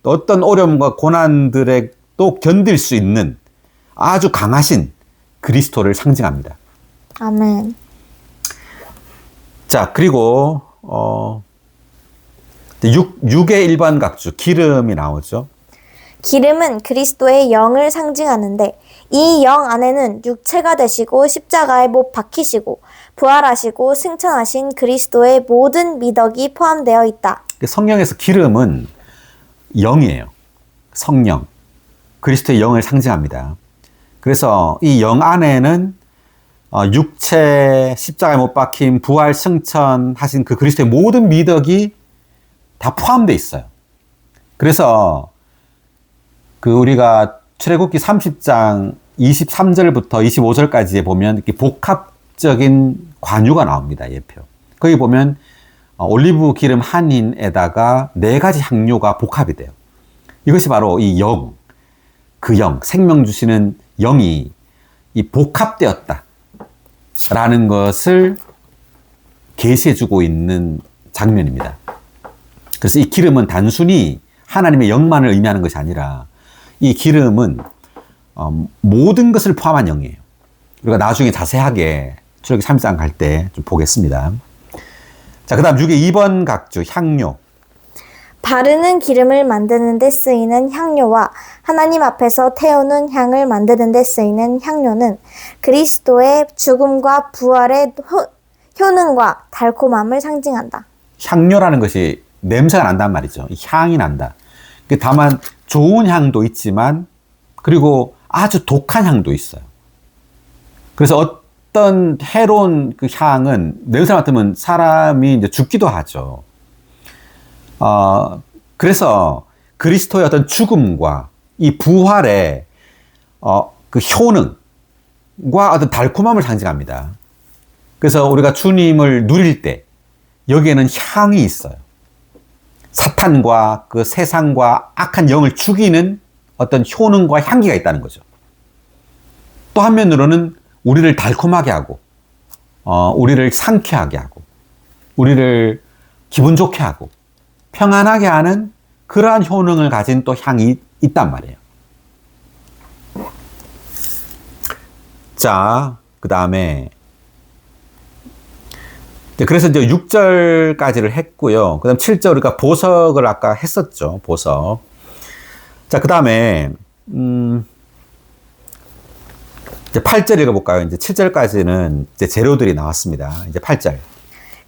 또 어떤 어려움과 고난들에도 견딜 수 있는 아주 강하신 그리스도를 상징합니다. 아멘. 자, 그리고 6의 1번 각주, 기름이 나오죠. 기름은 그리스도의 영을 상징하는데 이 영 안에는 육체가 되시고 십자가에 못 박히시고 부활하시고 승천하신 그리스도의 모든 미덕이 포함되어 있다. 성령에서 기름은 영이에요. 성령. 그리스도의 영을 상징합니다. 그래서 이 영 안에는 육체, 십자가에 못 박힌, 부활, 승천하신 그 그리스도의 모든 미덕이 다 포함되어 있어요. 그래서 우리가 출애굽기 30장 23절부터 25절까지에 보면 이렇게 복합적인 관유가 나옵니다. 예표. 거기 보면 올리브 기름 한 흰에다가 4가지 향료가 복합이 돼요. 이것이 바로 이 영, 그 영, 생명 주시는 영이 이 복합되었다 라는 것을 계시해주고 있는 장면입니다. 그래서 이 기름은 단순히 하나님의 영만을 의미하는 것이 아니라 이 기름은 모든 것을 포함한 영이에요. 우리가 나중에 자세하게 출애굽기 30장 갈 때 좀 보겠습니다. 자, 그 다음 6의 2번 각주, 향료. 바르는 기름을 만드는 데 쓰이는 향료와 하나님 앞에서 태우는 향을 만드는 데 쓰이는 향료는 그리스도의 죽음과 부활의 효능과 달콤함을 상징한다. 향료라는 것이 냄새가 난단 말이죠. 향이 난다. 다만 좋은 향도 있지만 그리고 아주 독한 향도 있어요. 그래서 어떤 해로운 그 향은 냄새 맡으면 사람이 이제 죽기도 하죠. 그래서 그리스도의 어떤 죽음과 이 부활의 그 효능과 어떤 달콤함을 상징합니다. 그래서 우리가 주님을 누릴 때 여기에는 향이 있어요. 사탄과 그 세상과 악한 영을 죽이는 어떤 효능과 향기가 있다는 거죠. 또 한면으로는 우리를 달콤하게 하고, 우리를 상쾌하게 하고, 우리를 기분 좋게 하고, 평안하게 하는 그러한 효능을 가진 또 향이 있단 말이에요. 자, 그 다음에 그래서 이제 6절까지를 했고요. 그 다음 7절 우리가 보석을 아까 했었죠. 보석. 자, 그 다음에 이제 8절 읽어볼까요? 이제 7절까지는 이제 재료들이 나왔습니다. 이제 8절.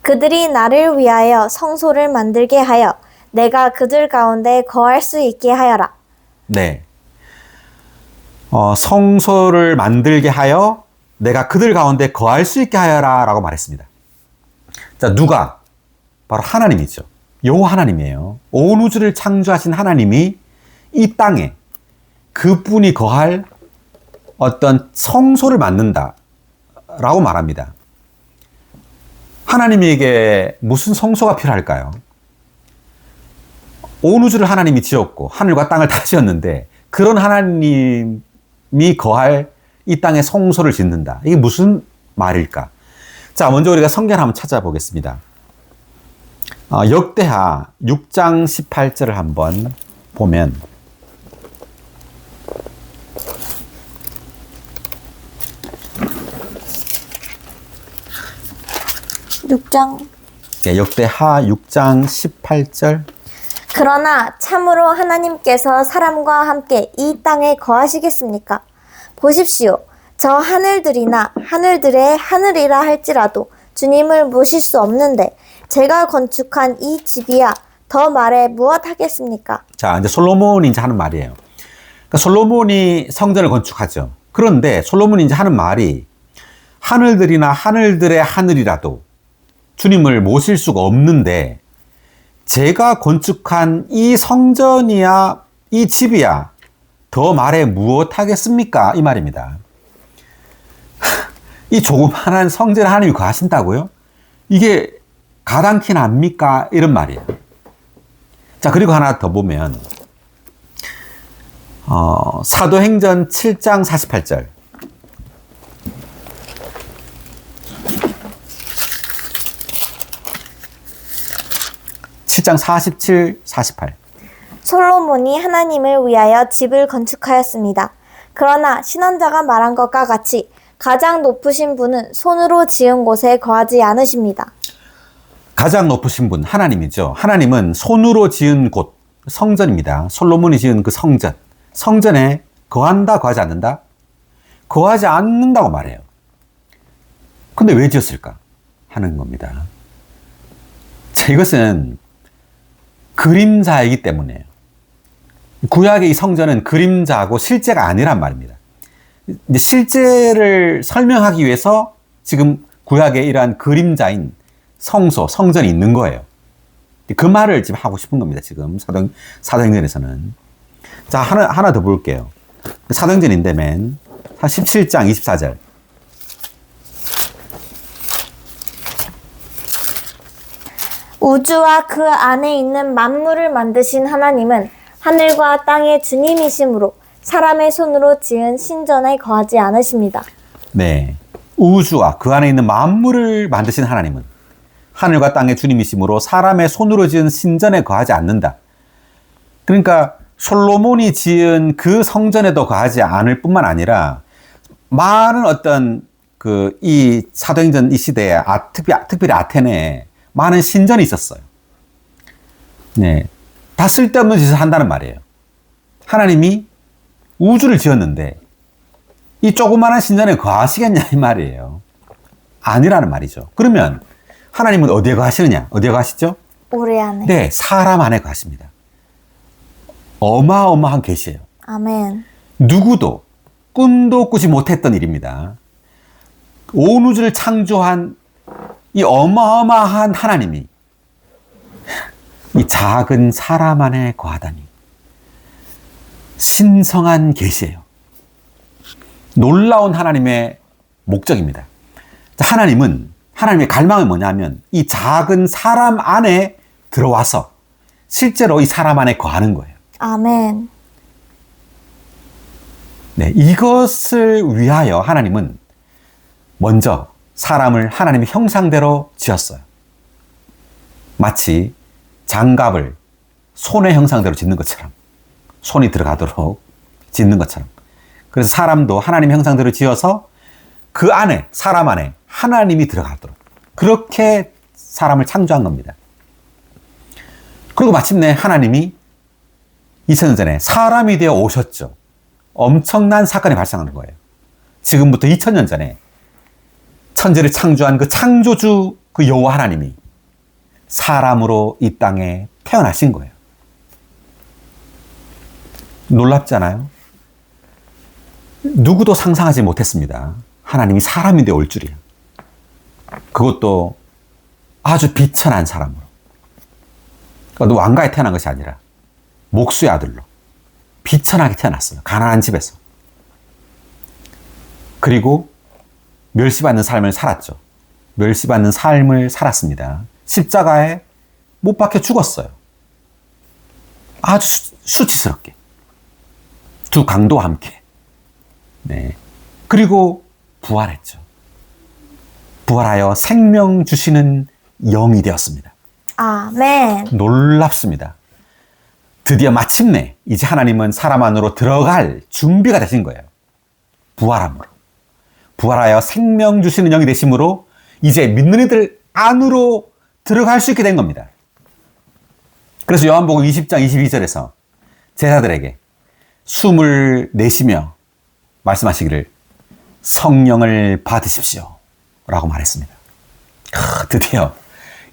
그들이 나를 위하여 성소를 만들게 하여 내가 그들 가운데 거할 수 있게 하여라. 네. 성소를 만들게 하여 내가 그들 가운데 거할 수 있게 하여라 라고 말했습니다. 자, 누가? 바로 하나님이죠. 여호와 하나님이에요. 온 우주를 창조하신 하나님이 이 땅에 그분이 거할 어떤 성소를 만든다 라고 말합니다. 하나님에게 무슨 성소가 필요할까요? 온 우주를 하나님이 지었고 하늘과 땅을 다 지었는데 그런 하나님이 거할 이 땅에 성소를 짓는다. 이게 무슨 말일까? 자, 먼저 우리가 성경 한번 찾아보겠습니다. 역대하 6장 18절을 한번 보면 6장. 네, 역대하 6장 18절. 그러나 참으로 하나님께서 사람과 함께 이 땅에 거하시겠습니까? 보십시오. 저 하늘들이나 하늘들의 하늘이라 할지라도 주님을 모실 수 없는데 제가 건축한 이 집이야 더 말해 무엇 하겠습니까? 자, 이제 솔로몬이 이제 하는 말이에요. 그러니까 솔로몬이 성전을 건축하죠. 그런데 솔로몬이 이제 하는 말이 하늘들이나 하늘들의 하늘이라도 주님을 모실 수가 없는데 제가 건축한 이 성전이야 이 집이야 더 말해 무엇 하겠습니까? 이 말입니다. 이 조그만한 성전에 하나님이 거하신다고요? 이게 가당키는 합니까? 이런 말이에요. 자, 그리고 하나 더 보면 사도행전 7장 48절. 장 47, 48. 솔로몬이 하나님을 위하여 집을 건축하였습니다. 그러나 신원자가 말한 것과 같이 가장 높으신 분은 손으로 지은 곳에 거하지 않으십니다. 가장 높으신 분 하나님이죠. 하나님은 손으로 지은 곳 성전입니다. 솔로몬이 지은 그 성전. 성전에 거한다, 거하지 않는다? 거하지 않는다고 말해요. 근데 왜 지었을까? 하는 겁니다. 자, 이것은 그림자이기 때문에요. 구약의 이 성전은 그림자고 실제가 아니란 말입니다. 이제 실제를 설명하기 위해서 지금 구약의 이러한 그림자인 성소, 성전이 있는 거예요. 그 말을 지금 하고 싶은 겁니다. 지금 사도행전에서는. 자, 하나 더 볼게요. 사도행전인데 맨 17장 24절. 우주와 그 안에 있는 만물을 만드신 하나님은 하늘과 땅의 주님이시므로 사람의 손으로 지은 신전에 거하지 않으십니다. 네. 우주와 그 안에 있는 만물을 만드신 하나님은 하늘과 땅의 주님이시므로 사람의 손으로 지은 신전에 거하지 않는다. 그러니까 솔로몬이 지은 그 성전에도 거하지 않을 뿐만 아니라 많은 어떤 이 사도행전 이 시대에 특별히 아테네에 많은 신전이 있었어요. 네. 다 쓸데없는 짓을 한다는 말이에요. 하나님이 우주를 지었는데 이 조그마한 신전에 거하시겠냐 이 말이에요. 아니라는 말이죠. 그러면 하나님은 어디에 거하시느냐? 어디에 거하시죠? 우리 안에. 네, 사람 안에 거하십니다. 어마어마한 계시예요. 아멘. 누구도 꿈도 꾸지 못했던 일입니다. 온 우주를 창조한 이 어마어마한 하나님이 이 작은 사람 안에 거하다니 신성한 계시예요. 놀라운 하나님의 목적입니다. 하나님의 갈망은 뭐냐면 이 작은 사람 안에 들어와서 실제로 이 사람 안에 거하는 거예요. 아멘. 네, 이것을 위하여 하나님은 먼저 사람을 하나님의 형상대로 지었어요. 마치 장갑을 손의 형상대로 짓는 것처럼, 손이 들어가도록 짓는 것처럼. 그래서 사람도 하나님 형상대로 지어서 그 안에, 사람 안에 하나님이 들어가도록 그렇게 사람을 창조한 겁니다. 그리고 마침내 하나님이 2000년 전에 사람이 되어 오셨죠. 엄청난 사건이 발생한 거예요. 지금부터 2000년 전에 천지를 창조한 그 창조주 그 여호와 하나님이 사람으로 이 땅에 태어나신 거예요. 놀랍지 않아요? 누구도 상상하지 못했습니다. 하나님이 사람이 되어 올 줄이야. 그것도 아주 비천한 사람으로. 그러니까 왕가에 태어난 것이 아니라 목수의 아들로 비천하게 태어났어요. 가난한 집에서. 그리고 멸시받는 삶을 살았죠. 멸시받는 삶을 살았습니다. 십자가에 못 박혀 죽었어요. 아주 수치스럽게. 두 강도와 함께. 네. 그리고 부활했죠. 부활하여 생명 주시는 영이 되었습니다. 아멘. 놀랍습니다. 드디어 마침내 이제 하나님은 사람 안으로 들어갈 준비가 되신 거예요. 부활함으로. 부활하여 생명 주시는 영이 되심으로 이제 믿는 이들 안으로 들어갈 수 있게 된 겁니다. 그래서 요한복음 20장 22절에서 제자들에게 숨을 내쉬며 말씀하시기를 성령을 받으십시오 라고 말했습니다. 드디어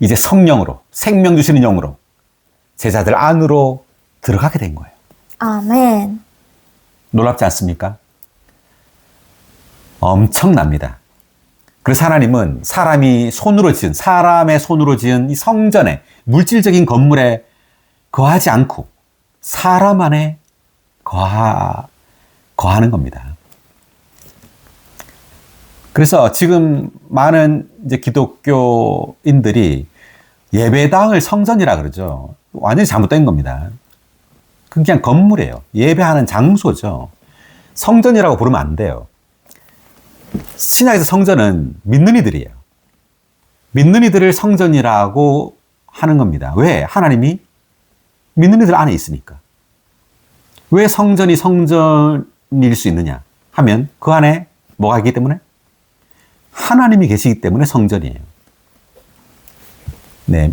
이제 성령으로, 생명 주시는 영으로 제자들 안으로 들어가게 된 거예요. 아멘. 놀랍지 않습니까? 엄청납니다. 그래서 하나님은 사람의 손으로 지은 이 성전에, 물질적인 건물에 거하지 않고 사람 안에 거하는 겁니다. 그래서 지금 많은 이제 기독교인들이 예배당을 성전이라 그러죠. 완전히 잘못된 겁니다. 그냥 건물이에요. 예배하는 장소죠. 성전이라고 부르면 안 돼요. 신약에서 성전은 믿는 이들이에요. 믿는 이들을 성전이라고 하는 겁니다. 왜? 하나님이 믿는 이들 안에 있으니까. 왜 성전이 성전일 수 있느냐 하면 그 안에 뭐가 있기 때문에? 하나님이 계시기 때문에 성전이에요. 네.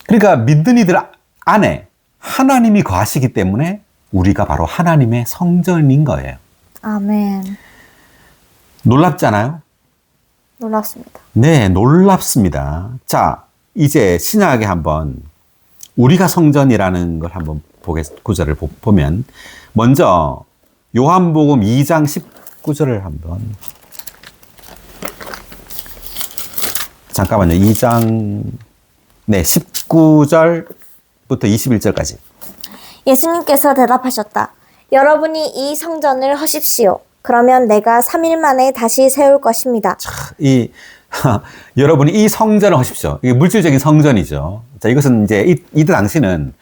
그러니까 믿는 이들 안에 하나님이 거하시기 때문에 우리가 바로 하나님의 성전인 거예요. 아멘. 놀랍지 않아요? 놀랍습니다. 네, 놀랍습니다. 자, 이제 신약에 한번 우리가 성전이라는 걸 한번 구절을 보면 먼저 요한복음 2장 19절을 한번 잠깐만요. 2장 19절부터 21절까지. 예수님께서 대답하셨다. 여러분이 이 성전을 허십시오. 그러면 내가 3일 만에 다시 세울 것입니다. 여러분이 이 성전을 하십시오. 이게 물질적인 성전이죠. 자, 이것은 이제 이때 당시는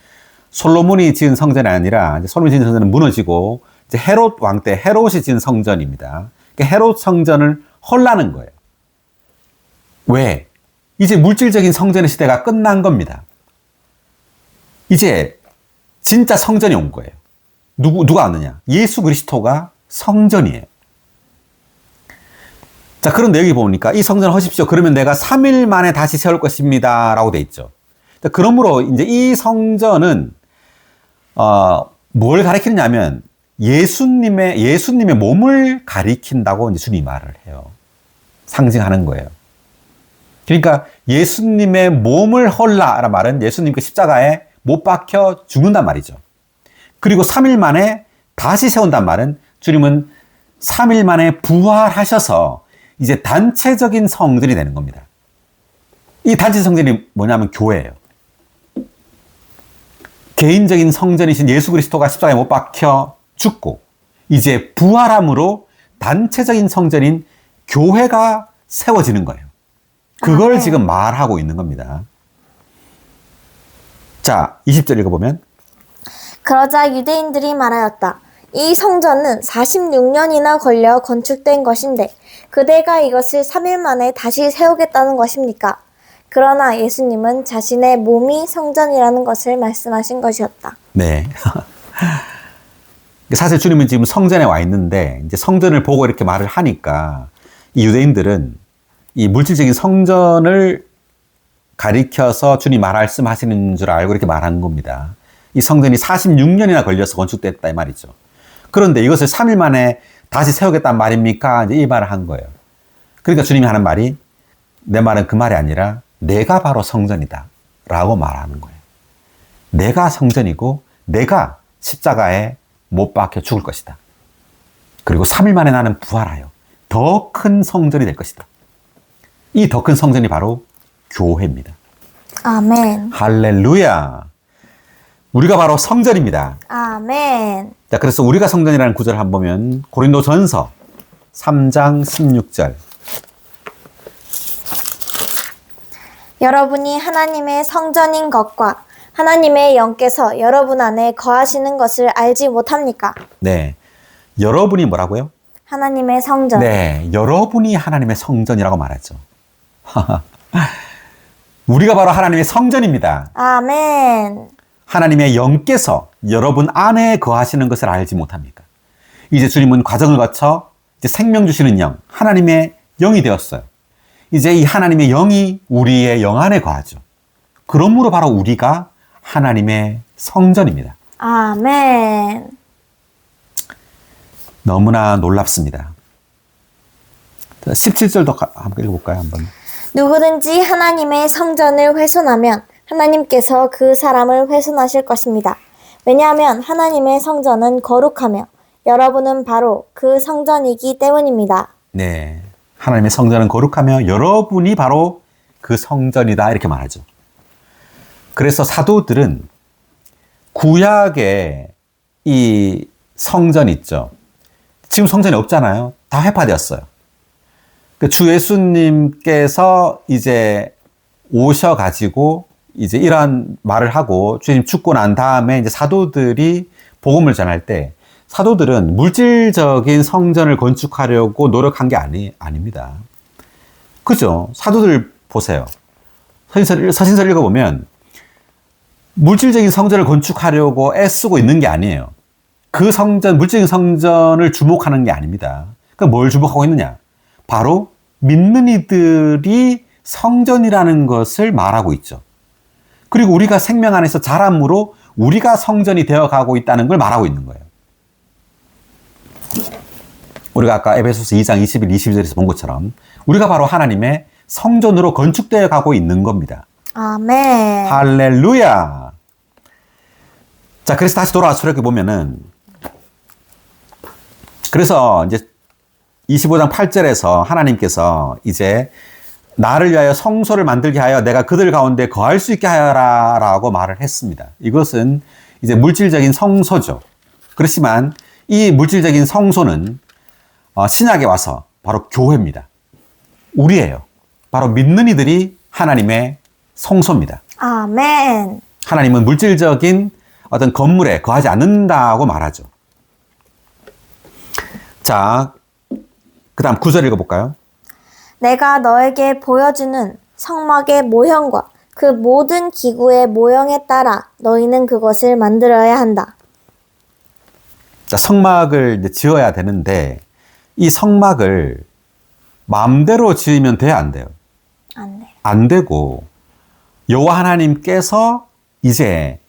솔로몬이 지은 성전이 아니라 솔로몬이 지은 성전은 무너지고 이제 헤롯 왕 때 헤롯이 지은 성전입니다. 그러니까 헤롯 성전을 헐라는 거예요. 왜? 이제 물질적인 성전의 시대가 끝난 겁니다. 이제 진짜 성전이 온 거예요. 누가 왔느냐? 예수 그리스도가 성전이에요. 자, 그런데 여기 보니까 이 성전을 하십시오. 그러면 내가 3일 만에 다시 세울 것입니다. 라고 돼 있죠. 그러므로 이제 이 성전은, 뭘 가리키느냐면 예수님의 몸을 가리킨다고 이제 주님이 말을 해요. 상징하는 거예요. 그러니까 예수님의 몸을 헐라라는 말은 예수님 그 십자가에 못 박혀 죽는단 말이죠. 그리고 3일 만에 다시 세운단 말은 주님은 3일 만에 부활하셔서 이제 단체적인 성전이 되는 겁니다. 이 단체 성전이 뭐냐면 교회예요. 개인적인 성전이신 예수 그리스도가 십자가에 못 박혀 죽고 이제 부활함으로 단체적인 성전인 교회가 세워지는 거예요. 그걸 네. 지금 말하고 있는 겁니다. 자, 20절 읽어보면 그러자 유대인들이 말하였다. 이 성전은 46년이나 걸려 건축된 것인데 그대가 이것을 3일 만에 다시 세우겠다는 것입니까? 그러나 예수님은 자신의 몸이 성전이라는 것을 말씀하신 것이었다. 네. 사실 주님은 지금 성전에 와 있는데 이제 성전을 보고 이렇게 말을 하니까 이 유대인들은 이 물질적인 성전을 가리켜서 주님 말씀하시는 줄 알고 이렇게 말하는 겁니다. 이 성전이 46년이나 걸려서 건축됐다 이 말이죠. 그런데 이것을 3일 만에 다시 세우겠다는 말입니까? 이제 이 말을 한 거예요. 그러니까 주님이 하는 말이 내 말은 그 말이 아니라 내가 바로 성전이다 라고 말하는 거예요. 내가 성전이고 내가 십자가에 못 박혀 죽을 것이다. 그리고 3일 만에 나는 부활하여 더 큰 성전이 될 것이다. 이 더 큰 성전이 바로 교회입니다. 아멘. 할렐루야. 우리가 바로 성전입니다. 아멘. 자, 그래서 우리가 성전이라는 구절을 한번 보면 고린도전서 3장 16절. 여러분이 하나님의 성전인 것과 하나님의 영께서 여러분 안에 거하시는 것을 알지 못합니까? 네. 여러분이 뭐라고요? 하나님의 성전. 네. 여러분이 하나님의 성전이라고 말하죠. 우리가 바로 하나님의 성전입니다. 아멘. 하나님의 영께서 여러분 안에 거하시는 것을 알지 못합니까? 이제 주님은 과정을 거쳐 이제 생명 주시는 영, 하나님의 영이 되었어요. 이제 이 하나님의 영이 우리의 영 안에 거하죠. 그러므로 바로 우리가 하나님의 성전입니다. 아멘. 너무나 놀랍습니다. 17절도 한번 읽어볼까요? 한번. 누구든지 하나님의 성전을 훼손하면 하나님께서 그 사람을 훼손하실 것입니다. 왜냐하면 하나님의 성전은 거룩하며 여러분은 바로 그 성전이기 때문입니다. 네. 하나님의 성전은 거룩하며 여러분이 바로 그 성전이다 이렇게 말하죠. 그래서 사도들은 구약의 이 성전 있죠. 지금 성전이 없잖아요. 다 회파되었어요. 주 예수님께서 이제 오셔가지고 이제 이러한 말을 하고 주님 죽고 난 다음에 이제 사도들이 복음을 전할 때 사도들은 물질적인 성전을 건축하려고 노력한 게 아닙니다. 그죠? 사도들 보세요. 서신서를 읽어보면 물질적인 성전을 건축하려고 애쓰고 있는 게 아니에요. 그 성전, 물질적인 성전을 주목하는 게 아닙니다. 그럼 뭘 주목하고 있느냐? 바로 믿는 이들이 성전이라는 것을 말하고 있죠. 그리고 우리가 생명 안에서 자람으로 우리가 성전이 되어가고 있다는 걸 말하고 있는 거예요. 우리가 아까 에베소서 2장 21, 22절에서 본 것처럼 우리가 바로 하나님의 성전으로 건축되어 가고 있는 겁니다. 아멘. 할렐루야. 자, 그래서 다시 돌아와서 이렇게 보면은 그래서 이제 25장 8절에서 하나님께서 이제 나를 위하여 성소를 만들게 하여 내가 그들 가운데 거할 수 있게 하여라 라고 말을 했습니다. 이것은 이제 물질적인 성소죠. 그렇지만 이 물질적인 성소는 신약에 와서 바로 교회입니다. 우리예요. 바로 믿는 이들이 하나님의 성소입니다. 아멘. 하나님은 물질적인 어떤 건물에 거하지 않는다고 말하죠. 자, 그 다음 9절 읽어볼까요? 내가 너에게 보여주는 성막의 모형과 그 모든 기구의 모형에 따라 너희는 그것을 만들어야 한다. 자, 성막을 이제 지어야 되는데 이 성막을 마음대로 지으면 돼요, 안 돼요? 안 돼. 안 되고 여호와 하나님께서 이제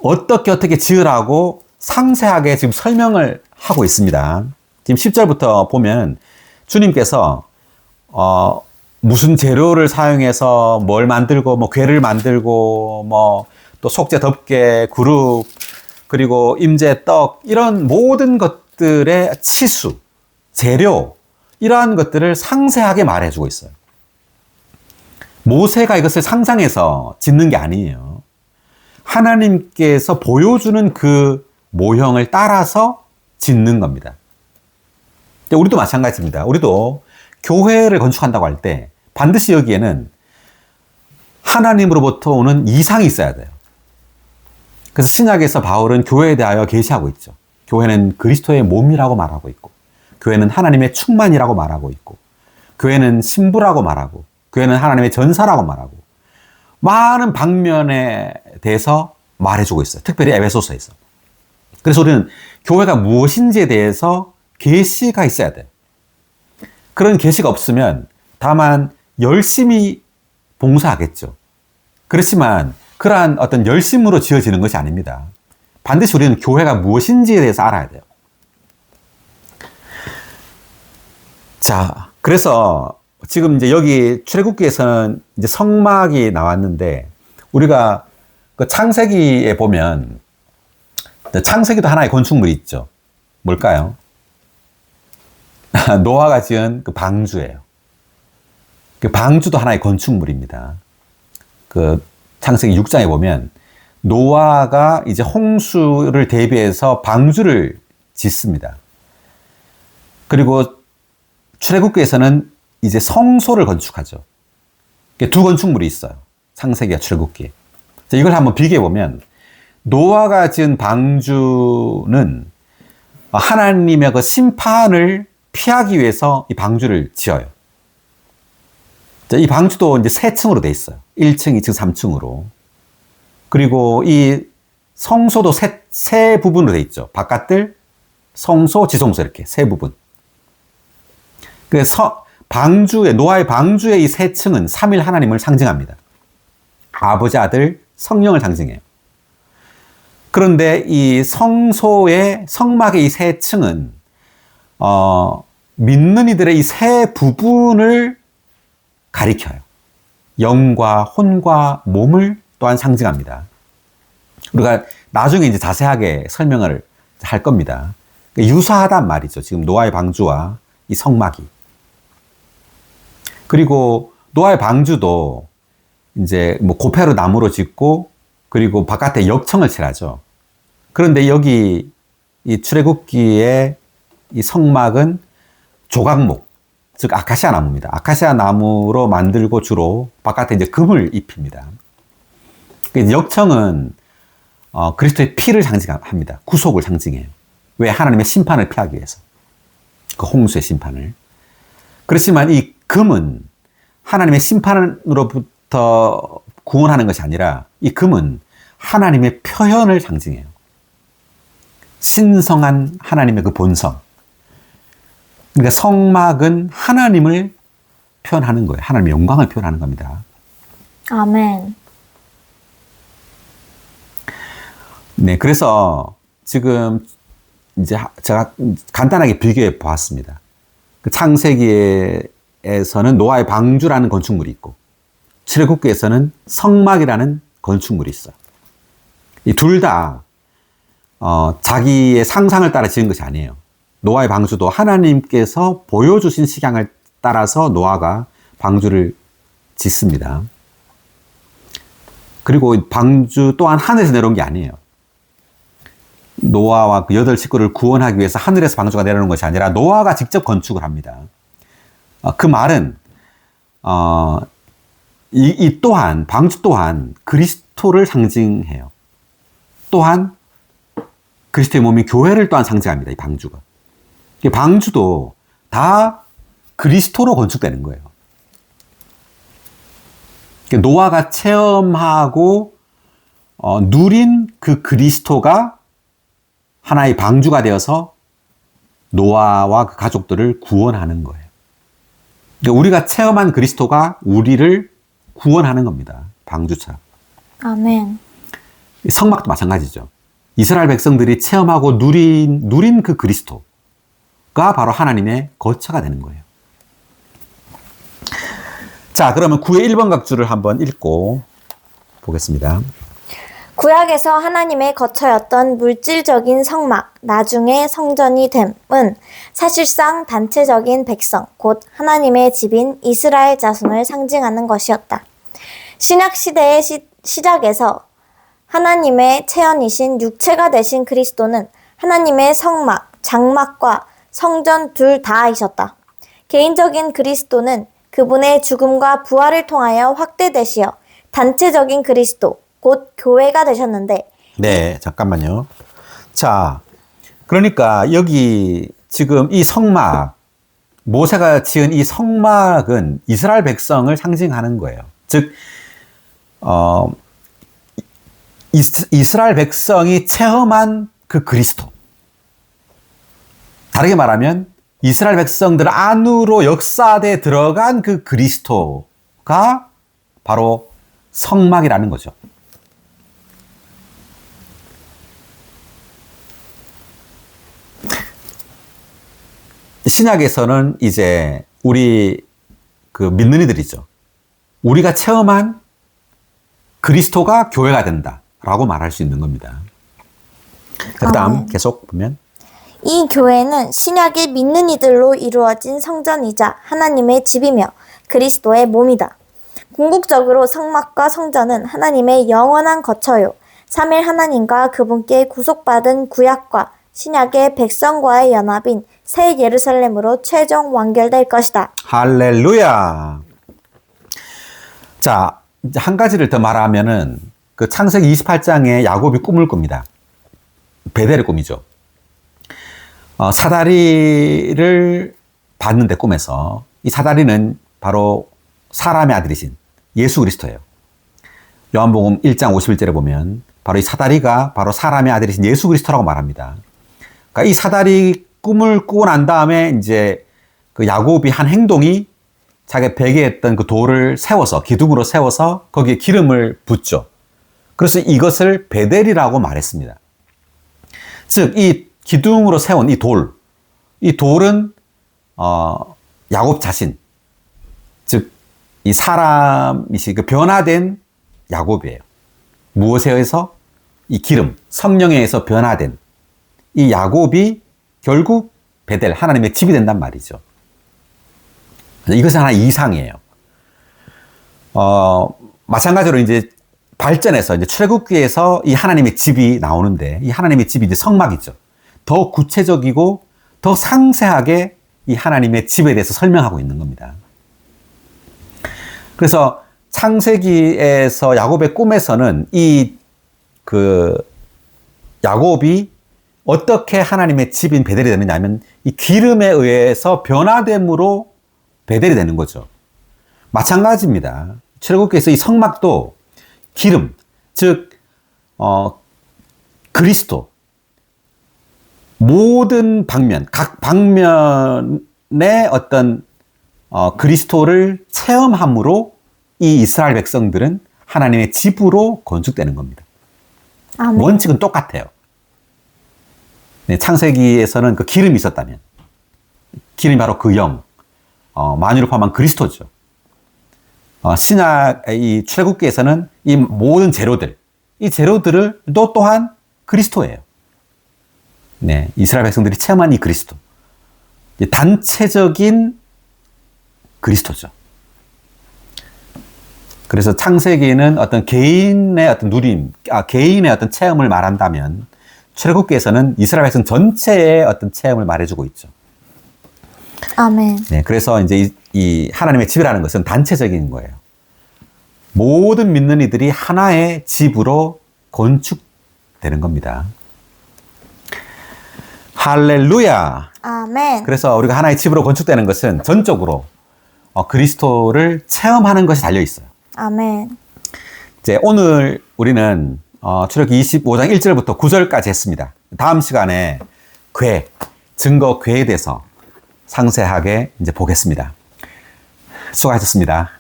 어떻게 지으라고 상세하게 지금 설명을 하고 있습니다. 지금 10절부터 보면 주님께서 무슨 재료를 사용해서 뭘 만들고 뭐 궤를 만들고 뭐 또 속죄 덮개 그룹 그리고 임재 떡 이런 모든 것들의 치수 재료 이러한 것들을 상세하게 말해주고 있어요. 모세가 이것을 상상해서 짓는 게 아니에요. 하나님께서 보여주는 그 모형을 따라서 짓는 겁니다. 우리도 마찬가지입니다. 우리도 교회를 건축한다고 할 때 반드시 여기에는 하나님으로부터 오는 이상이 있어야 돼요. 그래서 신약에서 바울은 교회에 대하여 계시하고 있죠. 교회는 그리스도의 몸이라고 말하고 있고 교회는 하나님의 충만이라고 말하고 있고 교회는 신부라고 말하고 교회는 하나님의 전사라고 말하고 많은 방면에 대해서 말해주고 있어요. 특별히 에베소서에서. 그래서 우리는 교회가 무엇인지에 대해서 계시가 있어야 돼요. 그런 계시가 없으면 다만 열심히 봉사하겠죠. 그렇지만 그러한 어떤 열심으로 지어지는 것이 아닙니다. 반드시 우리는 교회가 무엇인지에 대해서 알아야 돼요. 자, 그래서 지금 이제 여기 출애굽기에서는 이제 성막이 나왔는데 우리가 그 창세기에 보면 창세기도 하나의 건축물이 있죠. 뭘까요? 노아가 지은 그 방주예요. 그 방주도 하나의 건축물입니다. 그 창세기 6장에 보면 노아가 이제 홍수를 대비해서 방주를 짓습니다. 그리고 출애굽기에서는 이제 성소를 건축하죠. 두 건축물이 있어요. 창세기와 출애굽기. 이걸 한번 비교해 보면 노아가 지은 방주는 하나님의 그 심판을 피하기 위해서 이 방주를 지어요. 이 방주도 이제 세 층으로 돼 있어요. 1층, 2층, 3층으로. 그리고 이 성소도 세 부분으로 돼 있죠. 바깥들, 성소, 지성소 이렇게 세 부분. 그래서 노아의 방주의 이 세 층은 삼일 하나님을 상징합니다. 아버지, 아들, 성령을 상징해요. 그런데 이 성소의 성막의 이 세 층은 믿는 이들의 이 세 부분을 가리켜요. 영과 혼과 몸을 또한 상징합니다. 우리가 나중에 이제 자세하게 설명을 할 겁니다. 유사하단 말이죠. 지금 노아의 방주와 이 성막이. 그리고 노아의 방주도 이제 뭐 고패로 나무로 짓고 그리고 바깥에 역청을 칠하죠. 그런데 여기 이 출애굽기의 이 성막은 조각목, 즉 아카시아 나무입니다. 아카시아 나무로 만들고 주로 바깥에 이제 금을 입힙니다. 역청은 그리스도의 피를 상징합니다. 구속을 상징해요. 왜? 하나님의 심판을 피하기 위해서. 그 홍수의 심판을. 그렇지만 이 금은 하나님의 심판으로부터 구원하는 것이 아니라 이 금은 하나님의 표현을 상징해요. 신성한 하나님의 그 본성. 그러니까 성막은 하나님을 표현하는 거예요. 하나님의 영광을 표현하는 겁니다. 아멘. 네, 그래서 지금 이제 제가 간단하게 비교해 보았습니다. 그 창세기에서는 노아의 방주라는 건축물이 있고 출애굽기에서는 성막이라는 건축물이 있어요. 이 둘 다 자기의 상상을 따라 지은 것이 아니에요. 노아의 방주도 하나님께서 보여주신 식양을 따라서 노아가 방주를 짓습니다. 그리고 방주 또한 하늘에서 내려온 게 아니에요. 노아와 그 8 식구를 구원하기 위해서 하늘에서 방주가 내려오는 것이 아니라 노아가 직접 건축을 합니다. 그 말은 이 또한 방주 또한 그리스도를 상징해요. 또한 그리스도의 몸인 교회를 또한 상징합니다. 이 방주가. 방주도 다 그리스도로 건축되는 거예요. 노아가 체험하고 누린 그 그리스도가 하나의 방주가 되어서 노아와 그 가족들을 구원하는 거예요. 그러니까 우리가 체험한 그리스도가 우리를 구원하는 겁니다. 방주처럼. 아멘. 성막도 마찬가지죠. 이스라엘 백성들이 체험하고 누린 그 그리스도가 바로 하나님의 거처가 되는 거예요. 자, 그러면 구의 1번 각주를 한번 읽고 보겠습니다. 구약에서 하나님의 거처였던 물질적인 성막, 나중에 성전이 됨은 사실상 단체적인 백성, 곧 하나님의 집인 이스라엘 자손을 상징하는 것이었다. 신약 시대의 시작에서 하나님의 체현이신 육체가 되신 그리스도는 하나님의 성막, 장막과 성전 둘 다이셨다. 개인적인 그리스도는 그분의 죽음과 부활을 통하여 확대되시어 단체적인 그리스도, 곧 교회가 되셨는데. 네, 잠깐만요. 자, 그러니까 여기 지금 이 성막, 모세가 지은 이 성막은 이스라엘 백성을 상징하는 거예요. 즉, 이스라엘 백성이 체험한 그 그리스도. 다르게 말하면 이스라엘 백성들 안으로 역사돼 들어간 그 그리스도가 바로 성막이라는 거죠. 신약에서는 이제 우리 그 믿는 이들이죠. 우리가 체험한 그리스도가 교회가 된다라고 말할 수 있는 겁니다. 그 다음 계속 보면 이 교회는 신약의 믿는 이들로 이루어진 성전이자 하나님의 집이며 그리스도의 몸이다. 궁극적으로 성막과 성전은 하나님의 영원한 거처요. 3일 하나님과 그분께 구속받은 구약과 신약의 백성과의 연합인 새 예루살렘으로 최종 완결될 것이다. 할렐루야. 자, 이제 한 가지를 더 말하면은 그 창세기 28장에 야곱이 꿈을 꿉니다. 베델의 꿈이죠. 사다리를 봤는데 꿈에서 이 사다리는 바로 사람의 아들이신 예수 그리스도예요. 요한복음 1장 51절에 보면 바로 이 사다리가 바로 사람의 아들이신 예수 그리스도라고 말합니다. 그러니까 이 사다리 꿈을 꾸고 난 다음에 이제 그 야곱이 한 행동이 자기가 베개에 했던 그 돌을 세워서 기둥으로 세워서 거기에 기름을 붓죠. 그래서 이것을 베델이라고 말했습니다. 즉, 이 기둥으로 세운 이 돌은 야곱 자신, 즉 이 사람이시 그 변화된 야곱이에요. 무엇에 의해서? 이 기름, 성령에 의해서 변화된 이 야곱이 결국 베델, 하나님의 집이 된단 말이죠. 이것은 하나의 이상이에요. 마찬가지로 이제 발전해서 이제 출애굽기에서 이 하나님의 집이 나오는데 이 하나님의 집이 이제 성막이죠. 더 구체적이고 더 상세하게 이 하나님의 집에 대해서 설명하고 있는 겁니다. 그래서 창세기에서 야곱의 꿈에서는 이 그 야곱이 어떻게 하나님의 집인 베델이 되느냐 하면 이 기름에 의해서 변화됨으로 베델이 되는 거죠. 마찬가지입니다. 출애굽기에서 이 성막도 기름, 즉 그리스도, 모든 방면, 각 방면의 어떤 그리스도를 체험함으로 이 이스라엘 백성들은 하나님의 집으로 건축되는 겁니다. 아멘. 원칙은 똑같아요. 네, 창세기에서는 그 기름이 있었다면 기름이 바로 그 영, 만유를 포함한 그리스도죠. 신약, 이 출애굽기에서는 이 모든 재료들, 이 재료들을 또 또한 그리스도예요. 네, 이스라엘 백성들이 체험한 이 그리스도. 단체적인 그리스도죠. 그래서 창세기는 어떤 개인의 어떤 누림, 개인의 어떤 체험을 말한다면 출애굽기에서는 이스라엘 백성 전체의 어떤 체험을 말해주고 있죠. 아멘. 네, 그래서 이제 이 하나님의 집이라는 것은 단체적인 거예요. 모든 믿는 이들이 하나의 집으로 건축되는 겁니다. 할렐루야. 아멘. 그래서 우리가 하나의 집으로 건축되는 것은 전적으로 그리스도를 체험하는 것이 달려 있어요. 아멘. 이제 오늘 우리는 출애굽기 25장 1절부터 9절까지 했습니다. 다음 시간에 증거 궤에 대해서 상세하게 이제 보겠습니다. 수고하셨습니다.